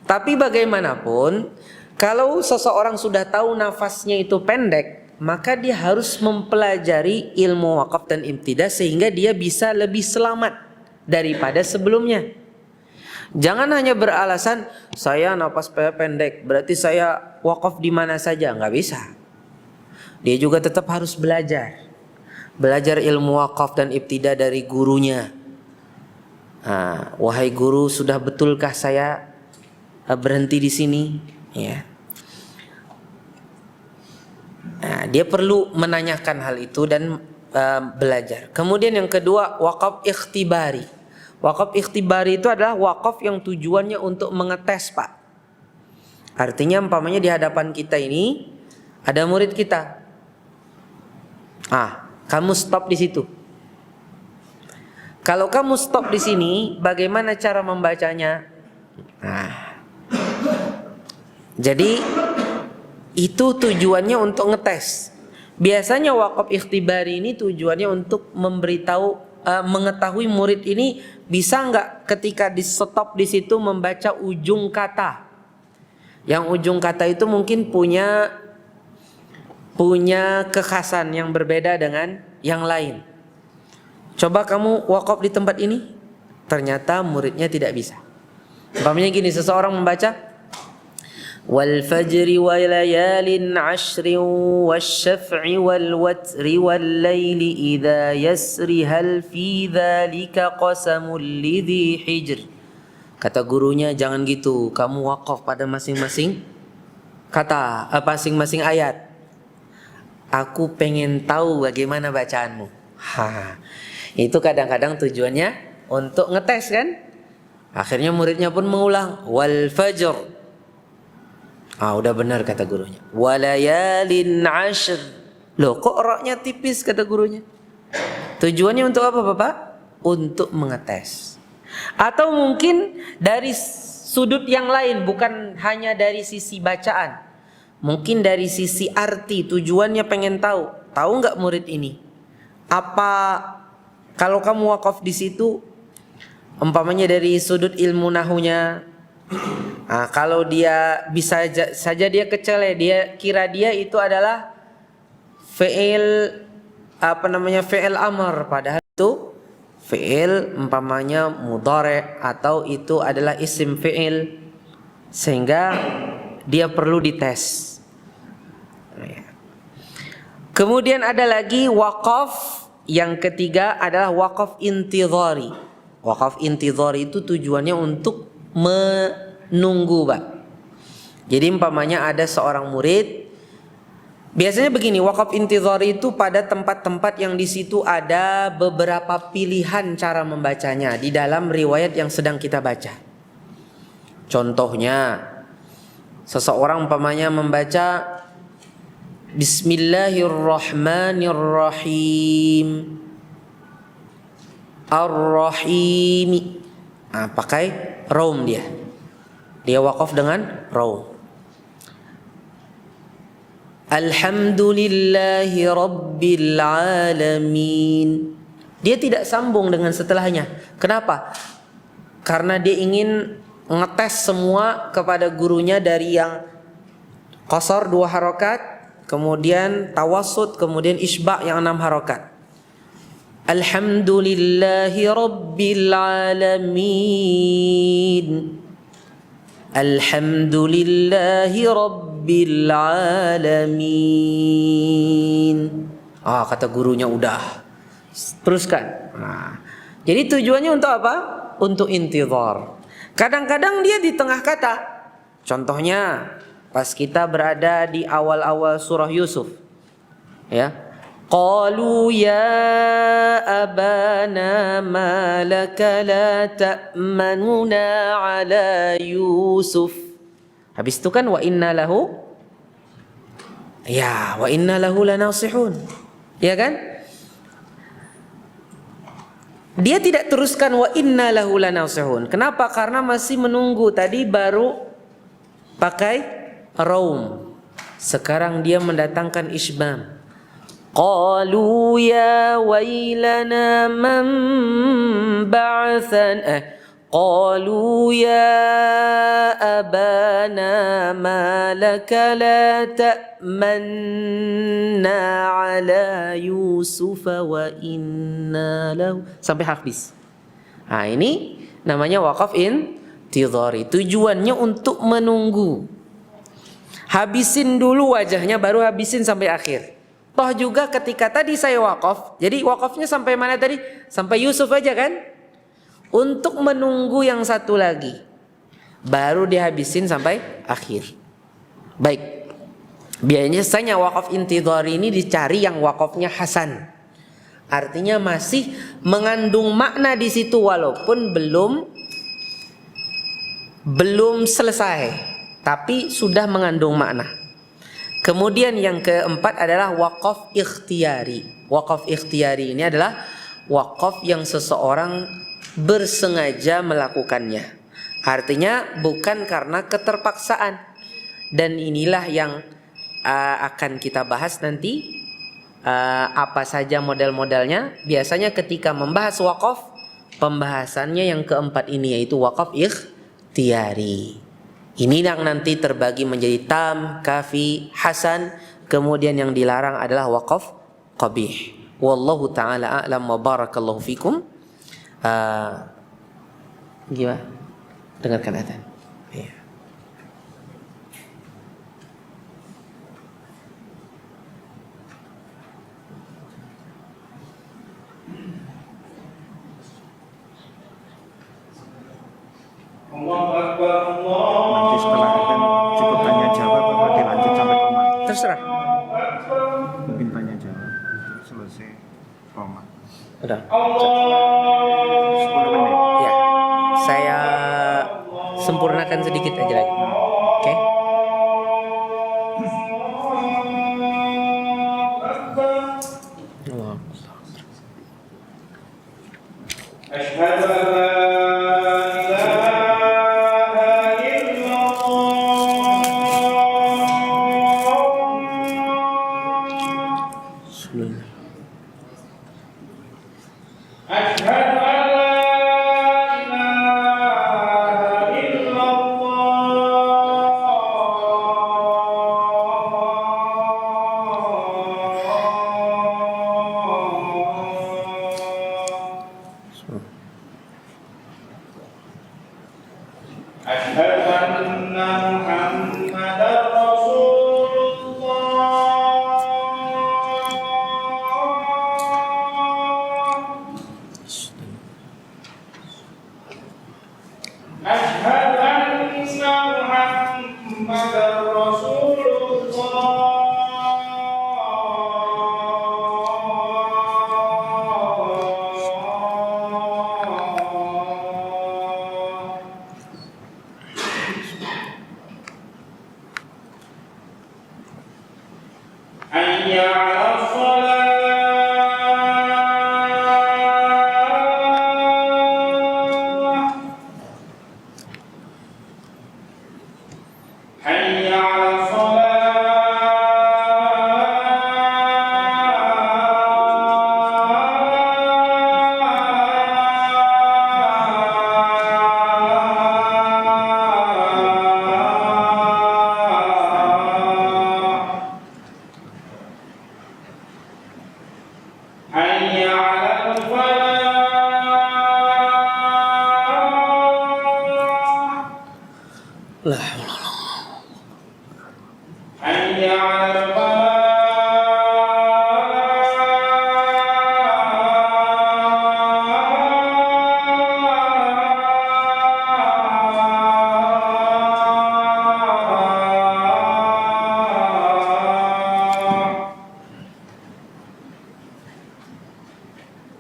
Tapi bagaimanapun, kalau seseorang sudah tahu nafasnya itu pendek, maka dia harus mempelajari ilmu waqaf dan ibtidah sehingga dia bisa lebih selamat daripada sebelumnya. Jangan hanya beralasan saya napas pendek, berarti saya waqaf di mana saja, nggak bisa. Dia juga tetap harus belajar ilmu waqaf dan ibtidah dari gurunya. Wahai guru, sudah betulkah saya berhenti di sini? Ya. Dia perlu menanyakan hal itu dan belajar. Kemudian yang kedua waqaf ikhtibari. Waqaf ikhtibari itu adalah waqaf yang tujuannya untuk mengetes, Pak. Artinya umpamanya di hadapan kita ini ada murid kita. Kamu stop di situ. Kalau kamu stop di sini, bagaimana cara membacanya? Jadi itu tujuannya untuk ngetes. Biasanya waqaf ikhtibari ini tujuannya untuk mengetahui murid ini bisa nggak ketika di stop di situ membaca ujung kata. Yang ujung kata itu mungkin punya kekhasan yang berbeda dengan yang lain. Coba kamu waqaf di tempat ini, ternyata muridnya tidak bisa. Umpamanya gini, seseorang membaca wal fajri wa layalin 'ashrin wasyaf'i wal watri wal laili idza yasri hal fi dzalika qasamul lidzi hijr. Kata gurunya, jangan gitu, kamu waqaf pada masing-masing kata, masing-masing ayat. Aku pengen tahu bagaimana bacaanmu. Itu kadang-kadang tujuannya untuk ngetes kan? Akhirnya muridnya pun mengulang wal fajr. Udah benar kata gurunya. Walayalin 'ashr. Loh, kok roknya tipis kata gurunya? Tujuannya untuk apa, Bapak? Untuk mengetes. Atau mungkin dari sudut yang lain, bukan hanya dari sisi bacaan. Mungkin dari sisi arti, tujuannya pengen tahu. Tahu nggak murid ini? Apa kalau kamu wakaf di situ, umpamanya dari sudut ilmu nahunya, kalau dia bisa saja dia kecele, dia kira dia itu adalah fi'il fi'il amr, padahal itu fi'il umpamanya mudhari' atau itu adalah isim fi'il, sehingga dia perlu dites. Kemudian ada lagi wakaf yang ketiga adalah wakaf intidhari. Wakaf intidhari itu tujuannya untuk menunggu, Pak. Jadi umpamanya ada seorang murid, biasanya begini, wakaf intidhari itu pada tempat-tempat yang di situ ada beberapa pilihan cara membacanya di dalam riwayat yang sedang kita baca. Contohnya, seseorang umpamanya membaca Bismillahirrahmanirrahim, Ar-Rahim. Pakai raum dia. Dia wakaf dengan raum. Alhamdulillahi Rabbil Alamin. Dia tidak sambung dengan setelahnya. Kenapa? Karena dia ingin ngetes semua kepada gurunya dari yang qasar 2 harokat, kemudian tawassut, kemudian isba' yang 6 harokat. Alhamdulillahi Rabbil Alamin. Alhamdulillahi Rabbil Alamin. Kata gurunya udah. Teruskan. Jadi tujuannya untuk apa? Untuk intidhar. Kadang-kadang dia di tengah kata. Contohnya pas kita berada di awal-awal surah Yusuf, ya, qalu ya abana ma laka la ta'manuna ala Yusuf. Habis itu kan wa inna lahu lanasihun, ya kan? Dia tidak teruskan wa inna lahu lanasihun. Kenapa? Karena masih menunggu. Tadi baru pakai raum, sekarang dia mendatangkan isbam. Qalu ya wailana man ba'athana. Qalu ya abana ma laka la ta'manna ala Yusuf wa inna lahu, sampai habis. Ini namanya wakaf intidhari. Tujuannya untuk menunggu. Habisin dulu wajahnya, baru habisin sampai akhir. Toh juga ketika tadi saya wakaf, jadi wakafnya sampai mana tadi? Sampai Yusuf aja kan? Untuk menunggu yang satu lagi, baru dihabisin sampai akhir. Baik. Biasanya wakaf intidhari ini dicari yang wakafnya hasan. Artinya masih mengandung makna di situ walaupun belum selesai, tapi sudah mengandung makna. Kemudian yang keempat adalah wakaf ikhtiyari. Wakaf ikhtiyari ini adalah wakaf yang seseorang bersengaja melakukannya. Artinya bukan karena keterpaksaan. Dan inilah yang akan kita bahas nanti. Apa saja model-modelnya. Biasanya ketika membahas wakaf, pembahasannya yang keempat ini, yaitu wakaf ikhtiyari. Ini yang nanti terbagi menjadi tam, kafi, hasan. Kemudian yang dilarang adalah wakaf qabih. Wallahu ta'ala a'lam wa barakallahu fikum. Gimana? Dengarkan adzan. Ya. Nanti setelah akan cukup tanya jawab apa dilanjut sampai koma? Terserah. Mungkin tanya jawab selesai koma. Udah. 10 menit. Ya. Saya sempurnakan sedikit aja lagi. Oke. Asyhadu an la رسول الله حي على الصلاة حي على الصلاة حي على الفلاح La haula حي على الفلاح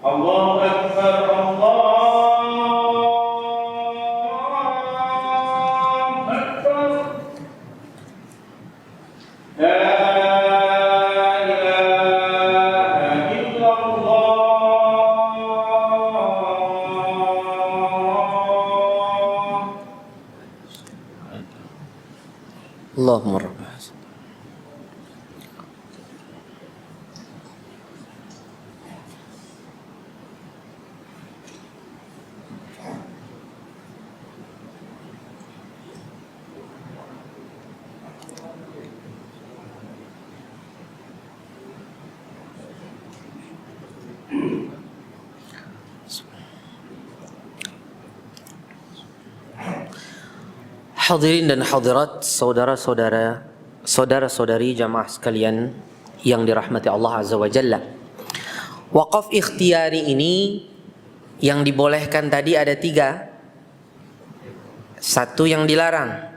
الله أكبر الله أكبر لا إله إلا الله Allahumma rabbana. Hadirin dan hadirat, saudara-saudari jamaah sekalian yang dirahmati Allah Azza wa Jalla. Wakaf ikhtiyari ini yang dibolehkan tadi ada 3. 1 yang dilarang.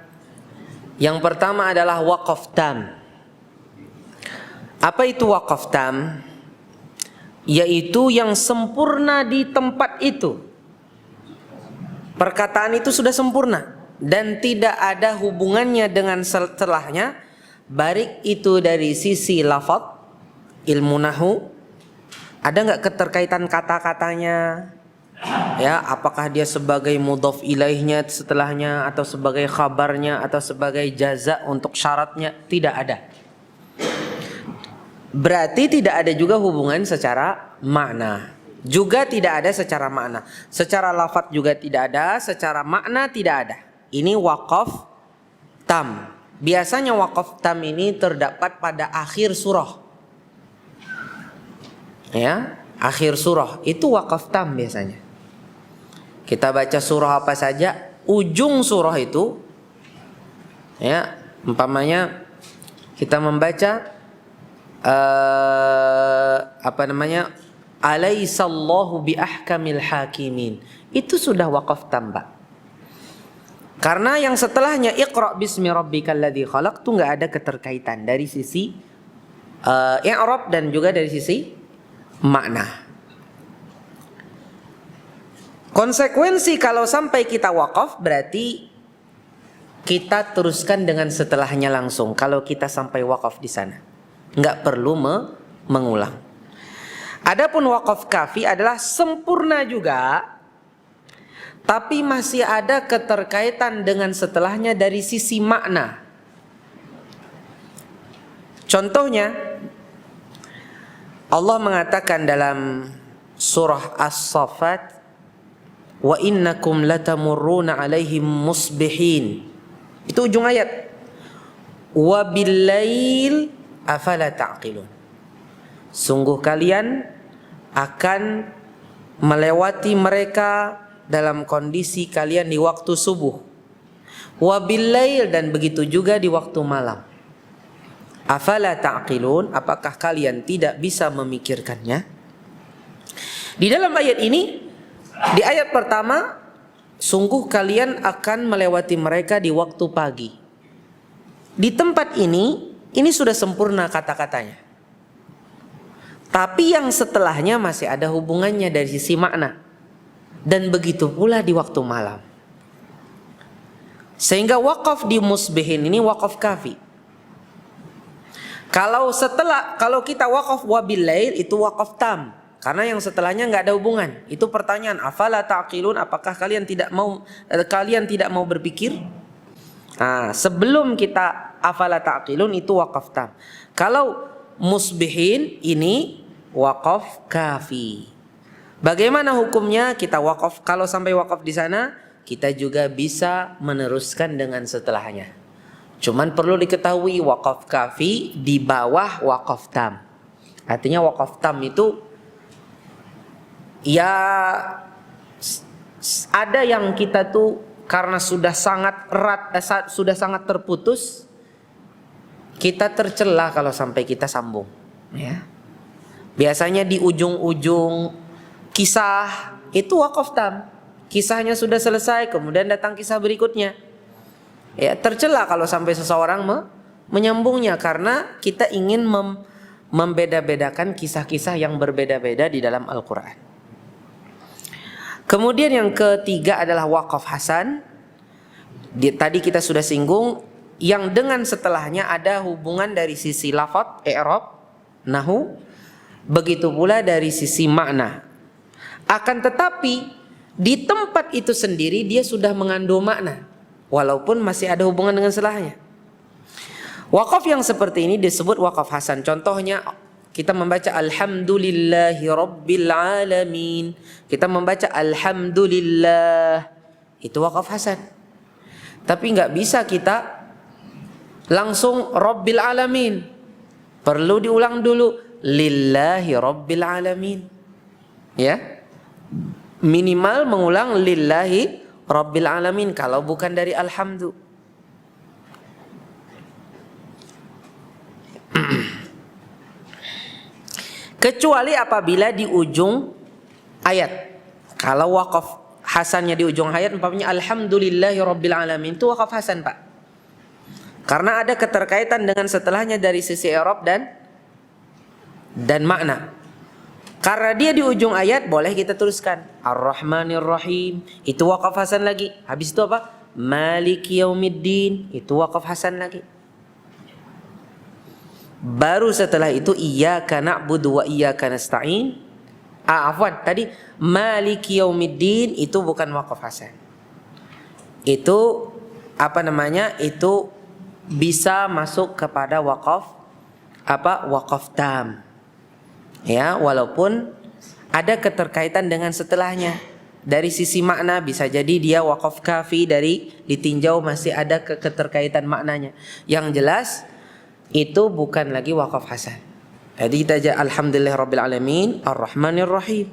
Yang pertama adalah wakaf tam. Apa itu wakaf tam? Yaitu yang sempurna di tempat itu. Perkataan itu sudah sempurna dan tidak ada hubungannya dengan setelahnya, baik itu dari sisi lafaz, ilmu nahu, ada nggak keterkaitan kata-katanya, ya, apakah dia sebagai mudhaf ilaihnya setelahnya, atau sebagai khabarnya, atau sebagai jaza untuk syaratnya, tidak ada. Berarti tidak ada juga hubungan secara makna, juga tidak ada secara makna, secara lafaz juga tidak ada, secara makna tidak ada. Ini wakaf tam. Biasanya wakaf tam ini terdapat pada akhir surah. Ya, akhir surah itu wakaf tam biasanya. Kita baca surah apa saja, ujung surah itu, ya, umpamanya kita membaca Alaisallahu bi ahkamil hakimin. Itu sudah wakaf tam, Pak. Karena yang setelahnya Iqra bismi rabbikal ladzi khalaq itu enggak ada keterkaitan dari sisi i'rab dan juga dari sisi makna. Konsekuensi kalau sampai kita wakaf berarti kita teruskan dengan setelahnya langsung. Kalau kita sampai wakaf di sana, enggak perlu mengulang. Adapun wakaf kafi adalah sempurna juga, tapi masih ada keterkaitan dengan setelahnya dari sisi makna. Contohnya, Allah mengatakan dalam surah As-Saffat, wa innakum latamurruna alaihim musbihin. Itu ujung ayat. Wa billail afala ta'qilun. Sungguh kalian akan melewati mereka dalam kondisi kalian di waktu subuh. Wa billail, dan begitu juga di waktu malam. Afala ta'qilun, apakah kalian tidak bisa memikirkannya? Di dalam ayat ini, di ayat pertama, sungguh kalian akan melewati mereka di waktu pagi. di tempat ini sudah sempurna kata-katanya. Tapi yang setelahnya masih ada hubungannya dari sisi makna. Dan begitu pula di waktu malam. Sehingga wakaf di musbihin ini wakaf kafi. Kalau kita wakaf wabil lail itu wakaf tam. Karena yang setelahnya nggak ada hubungan. Itu pertanyaan, afala ta'qilun, apakah kalian tidak mau berpikir? Nah, sebelum kita afala ta'qilun itu wakaf tam. Kalau musbihin ini wakaf kafi. Bagaimana hukumnya? Kita wakaf, kalau sampai wakaf di sana, kita juga bisa meneruskan dengan setelahnya. Cuman perlu diketahui wakaf kafi di bawah wakaf tam. Artinya wakaf tam itu ya ada yang kita tuh karena sudah sangat erat, sudah sangat terputus, kita tercela kalau sampai kita sambung. Ya. Biasanya di ujung-ujung kisah itu wakaf tam. Kisahnya sudah selesai, kemudian datang kisah berikutnya. Ya, tercela kalau sampai seseorang menyambungnya karena kita ingin membeda-bedakan kisah-kisah yang berbeda-beda di dalam Al-Quran. Kemudian yang ketiga adalah wakaf hasan. Tadi kita sudah singgung, yang dengan setelahnya ada hubungan dari sisi lafaz, i'rab, nahu, begitu pula dari sisi makna. Akan tetapi di tempat itu sendiri dia sudah mengandung makna, walaupun masih ada hubungan dengan setelahnya. Wakaf yang seperti ini disebut wakaf hasan. Contohnya kita membaca alhamdulillahi rabbil alamin. Kita membaca alhamdulillah, itu wakaf hasan. Tapi nggak bisa kita langsung rabbil alamin. Perlu diulang dulu lillahi rabbil alamin. Ya. Minimal mengulang lillahi rabbil alamin kalau bukan dari alhamdu. Kecuali apabila di ujung ayat. Kalau wakaf hasannya di ujung ayat, umpamanya alhamdulillahi rabbil alamin, itu wakaf hasan, Pak. Karena ada keterkaitan dengan setelahnya dari sisi i'rab dan makna. Karena dia di ujung ayat, boleh kita tuliskan Ar-Rahmanir Rahim, itu wakaf hasan lagi. Habis itu apa? Maliki Yaumiddin, itu wakaf hasan lagi. Baru setelah itu Iyyaka na'budu wa iyyaka nasta'in. Tadi Maliki Yaumiddin itu bukan wakaf hasan. Itu Itu bisa masuk kepada wakaf wakaf tam. Ya, walaupun ada keterkaitan dengan setelahnya. Dari sisi makna bisa jadi dia wakaf kafi, dari ditinjau masih ada keterkaitan maknanya. Yang jelas itu bukan lagi wakaf hasan. Jadi kita aja alhamdulillahirabbil alamin arrahmanir rahim.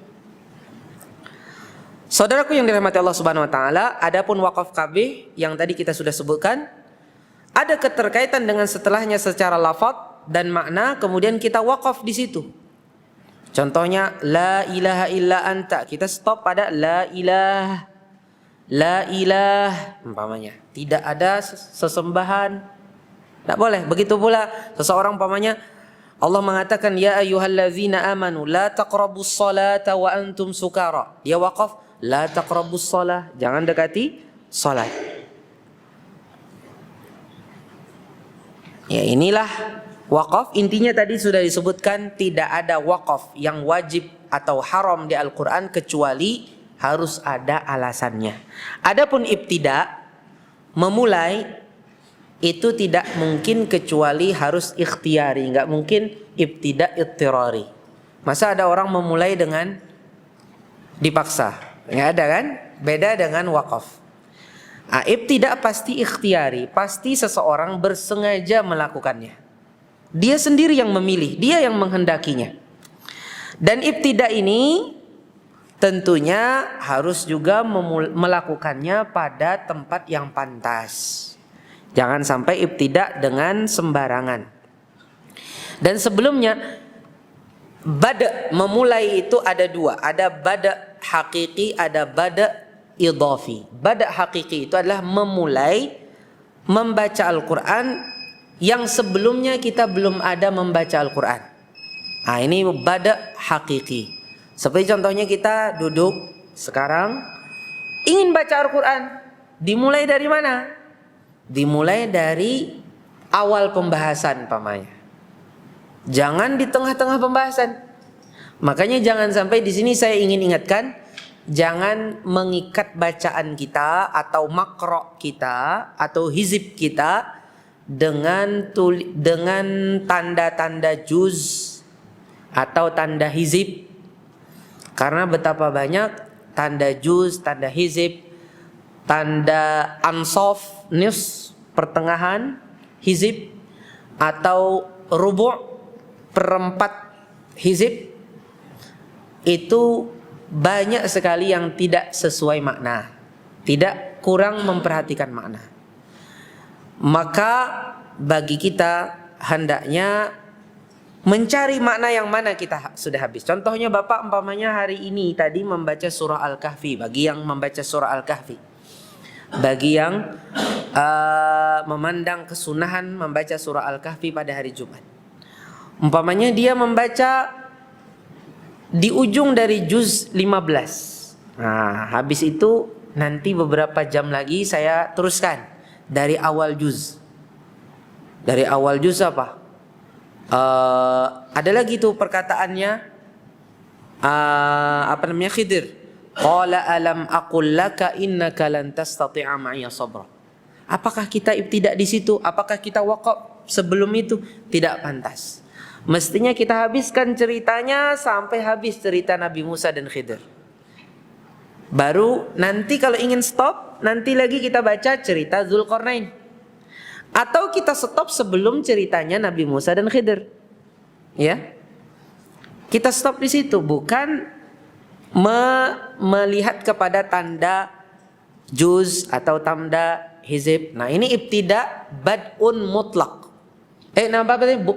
Saudaraku yang dirahmati Allah Subhanahu wa taala, adapun wakaf kabih yang tadi kita sudah sebutkan, ada keterkaitan dengan setelahnya secara lafaz dan makna, kemudian kita wakaf di situ. Contohnya la ilaha illa anta, kita stop pada la ilah umpamanya, tidak ada sesembahan, tidak boleh. Begitu pula seseorang umpamanya Allah mengatakan ya ayyuhallazina amanu la taqrabus salata wa antum sukara, dia wakaf la taqrabus salah, jangan dekati salat. Ya, inilah wakaf. Intinya tadi sudah disebutkan, tidak ada wakaf yang wajib atau haram di Al-Quran kecuali harus ada alasannya. Adapun ibtida, memulai, itu tidak mungkin kecuali harus ikhtiari. Nggak mungkin ibtida ittirari. Masa ada orang memulai dengan dipaksa? Nggak ada kan? Beda dengan wakaf. Ibtida pasti ikhtiari, pasti seseorang bersengaja melakukannya. Dia sendiri yang memilih, dia yang menghendakinya. Dan ibtida ini tentunya harus juga melakukannya pada tempat yang pantas. Jangan sampai ibtida dengan sembarangan. Dan sebelumnya bada, memulai itu ada dua. Ada bada hakiki, ada bada idhafi. Bada hakiki itu adalah memulai membaca Al-Quran yang sebelumnya kita belum ada membaca Al-Quran. Nah, ini bada hakiki. Seperti contohnya kita duduk sekarang ingin baca Al-Quran. Dimulai dari mana? Dimulai dari awal pembahasan pamannya. Jangan di tengah-tengah pembahasan. Makanya jangan sampai di sini saya ingin ingatkan, jangan mengikat bacaan kita atau makro kita atau hizib kita dengan tanda-tanda juz atau tanda hizib. Karena betapa banyak tanda juz, tanda hizib, tanda ansof, nis, pertengahan, hizib, atau rubu' perempat hizib, itu banyak sekali yang tidak sesuai makna, tidak, kurang memperhatikan makna. Maka bagi kita hendaknya mencari makna yang mana kita sudah habis. Contohnya Bapak umpamanya hari ini tadi membaca surah Al-Kahfi. Bagi yang membaca surah Al-Kahfi, bagi yang memandang kesunahan membaca surah Al-Kahfi pada hari Jumat, umpamanya dia membaca di ujung dari juz 15. Nah, habis itu nanti beberapa jam lagi saya teruskan dari awal juz. Dari awal juz apa? Ada lagi tuh perkataannya, Khidir. Qala alam aqul laka innaka lan tastati'a ma'iya sabra. Apakah kita ibtidak di situ? Apakah kita waqaf sebelum itu? Tidak pantas. Mestinya kita habiskan ceritanya sampai habis cerita Nabi Musa dan Khidir. Baru nanti kalau ingin stop, nanti lagi kita baca cerita Dzulqarnain. Atau kita stop sebelum ceritanya Nabi Musa dan Khidir. Ya. Kita stop di situ, bukan melihat kepada tanda juz atau tanda hizib. Nah, ini ibtida bad'un mutlak.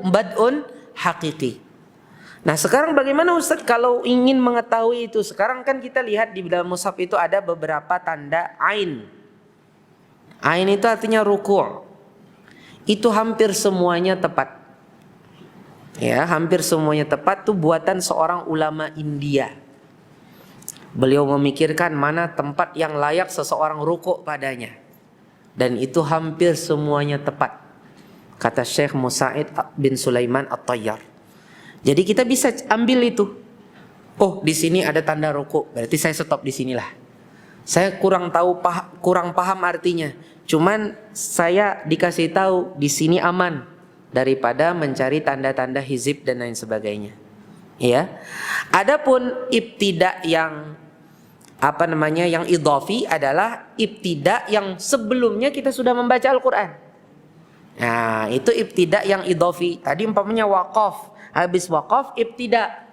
Bad'un hakiki. Nah, sekarang bagaimana Ustaz kalau ingin mengetahui itu? Sekarang kan kita lihat di dalam mushaf itu ada beberapa tanda ain. Ain itu artinya ruku'. Itu hampir semuanya tepat. Ya, hampir semuanya tepat tuh buatan seorang ulama India. Beliau memikirkan mana tempat yang layak seseorang ruku' padanya. Dan itu hampir semuanya tepat. Kata Syekh Musa'id bin Sulaiman At-Tayyar. Jadi kita bisa ambil itu. Oh, di sini ada tanda ruku', berarti saya stop di sinilah. Saya kurang paham artinya. Cuman saya dikasih tahu di sini aman daripada mencari tanda-tanda hizib dan lain sebagainya. Ya. Adapun ibtidak yang yang idhafi adalah ibtidak yang sebelumnya kita sudah membaca Al-Qur'an. Nah, itu ibtidak yang idhafi. Tadi umpamanya waqaf, habis waqaf ibtidak.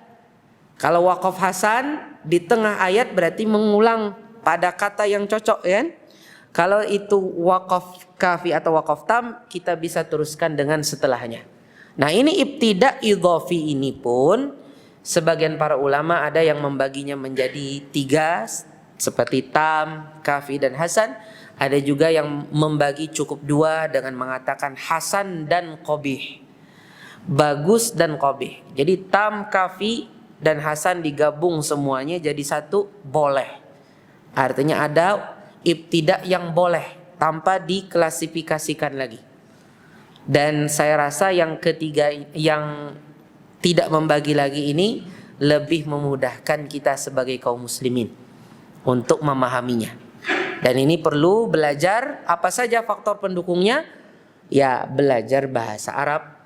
Kalau waqaf hasan di tengah ayat berarti mengulang pada kata yang cocok, kan? Kalau itu waqaf kafi atau waqaf tam, kita bisa teruskan dengan setelahnya. Nah, ini ibtidak idhafi ini pun sebagian para ulama ada yang membaginya menjadi 3 seperti tam, kafi dan hasan. Ada juga yang membagi cukup 2 dengan mengatakan hasan dan qabih. Bagus dan qabih. Jadi tam, kafi dan hasan digabung semuanya jadi satu, boleh. Artinya ada ibtidak yang boleh tanpa diklasifikasikan lagi. Dan saya rasa yang ketiga yang tidak membagi lagi ini lebih memudahkan kita sebagai kaum muslimin untuk memahaminya. Dan ini perlu belajar apa saja faktor pendukungnya? Ya, belajar bahasa Arab,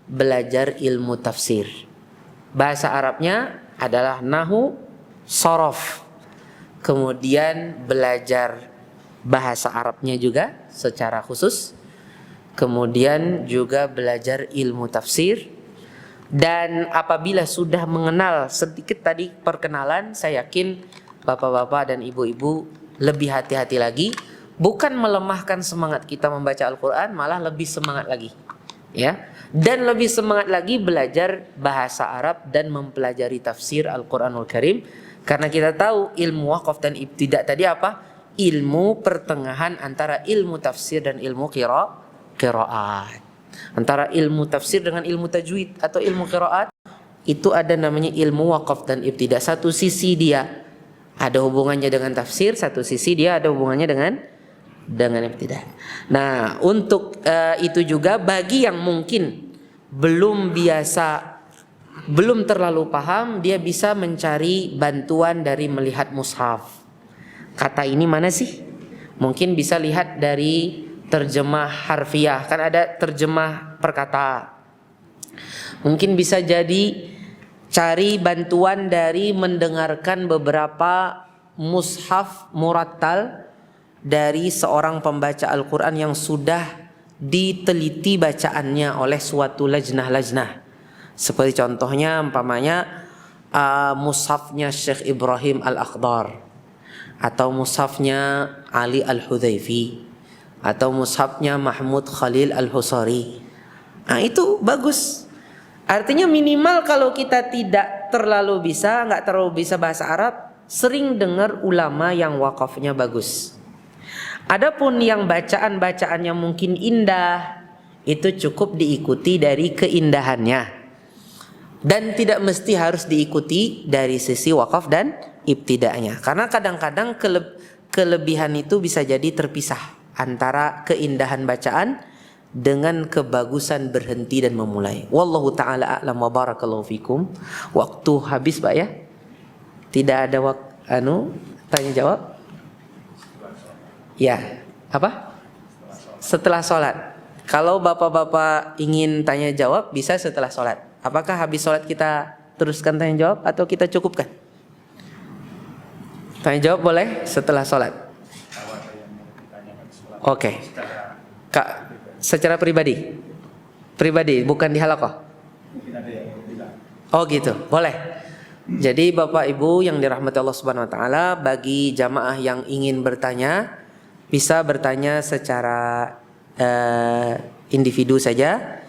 belajar ilmu tafsir. Bahasa Arabnya adalah nahu, sorof. Kemudian belajar bahasa Arabnya juga secara khusus. Kemudian juga belajar ilmu tafsir. Dan apabila sudah mengenal sedikit tadi perkenalan, saya yakin bapak-bapak dan ibu-ibu lebih hati-hati lagi. Bukan melemahkan semangat kita membaca Al-Quran, malah lebih semangat lagi. Ya, dan lebih semangat lagi belajar bahasa Arab dan mempelajari tafsir Al-Quranul Karim. Karena kita tahu ilmu waqaf dan ibtidak tadi apa? Ilmu pertengahan antara ilmu tafsir dan ilmu qiraat. Antara ilmu tafsir dengan ilmu tajwid atau ilmu qiraat itu ada namanya ilmu waqaf dan ibtida. Satu sisi dia ada hubungannya dengan tafsir, satu sisi dia ada hubungannya dengan ibtida. Nah, untuk itu juga bagi yang mungkin belum terlalu paham, dia bisa mencari bantuan dari melihat mushaf. Kata ini mana sih? Mungkin bisa lihat dari terjemah harfiah, kan ada terjemah perkata. Mungkin bisa jadi cari bantuan dari mendengarkan beberapa mushaf murattal dari seorang pembaca Al-Quran yang sudah diteliti bacaannya oleh suatu lajnah-lajnah. Seperti contohnya umpamanya mushafnya Syekh Ibrahim Al-Akhdar, atau mushafnya Ali Al-Hudhaifi, atau mushafnya Mahmud Khalil Al-Husari. Nah, itu bagus. Artinya minimal kalau kita nggak terlalu bisa bahasa Arab, sering dengar ulama yang wakafnya bagus. Adapun yang bacaan-bacaannya mungkin indah, itu cukup diikuti dari keindahannya. Dan tidak mesti harus diikuti dari sisi wakaf dan ibtida'nya. Karena kadang-kadang kelebihan itu bisa jadi terpisah antara keindahan bacaan dengan kebagusan berhenti dan memulai. Wallahu ta'ala a'lam wa barakallahu fikum. Waktu habis Pak ya. Tidak ada tanya jawab. Ya, apa? Setelah sholat. Kalau bapak-bapak ingin tanya jawab bisa setelah sholat. Apakah habis sholat kita teruskan tanya jawab atau kita cukupkan? Tanya jawab boleh setelah sholat. Oke. Kak, secara pribadi bukan di halaqah. Oh gitu, boleh. Jadi Bapak Ibu yang dirahmati Allah Subhanahu wa taala, bagi jamaah yang ingin bertanya bisa bertanya secara individu saja.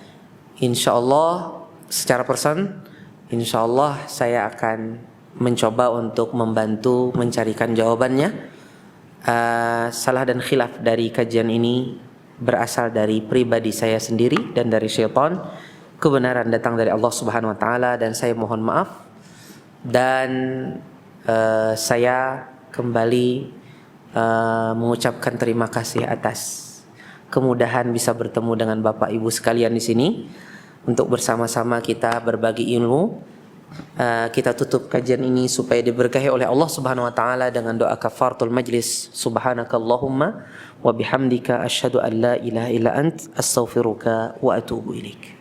Insyaallah secara person, insyaallah saya akan mencoba untuk membantu mencarikan jawabannya. Salah dan khilaf dari kajian ini berasal dari pribadi saya sendiri dan dari syaitan. Kebenaran datang dari Allah Subhanahu wa taala dan saya mohon maaf. Dan saya kembali mengucapkan terima kasih atas kemudahan bisa bertemu dengan Bapak Ibu sekalian di sini untuk bersama-sama kita berbagi ilmu. Kita tutup kajian ini supaya diberkahi oleh Allah Subhanahu wa taala dengan doa kafaratul majlis. Subhanakallahumma wa bihamdika asyhadu an la ilaha illa ant astaghfiruka wa atubu ilaik.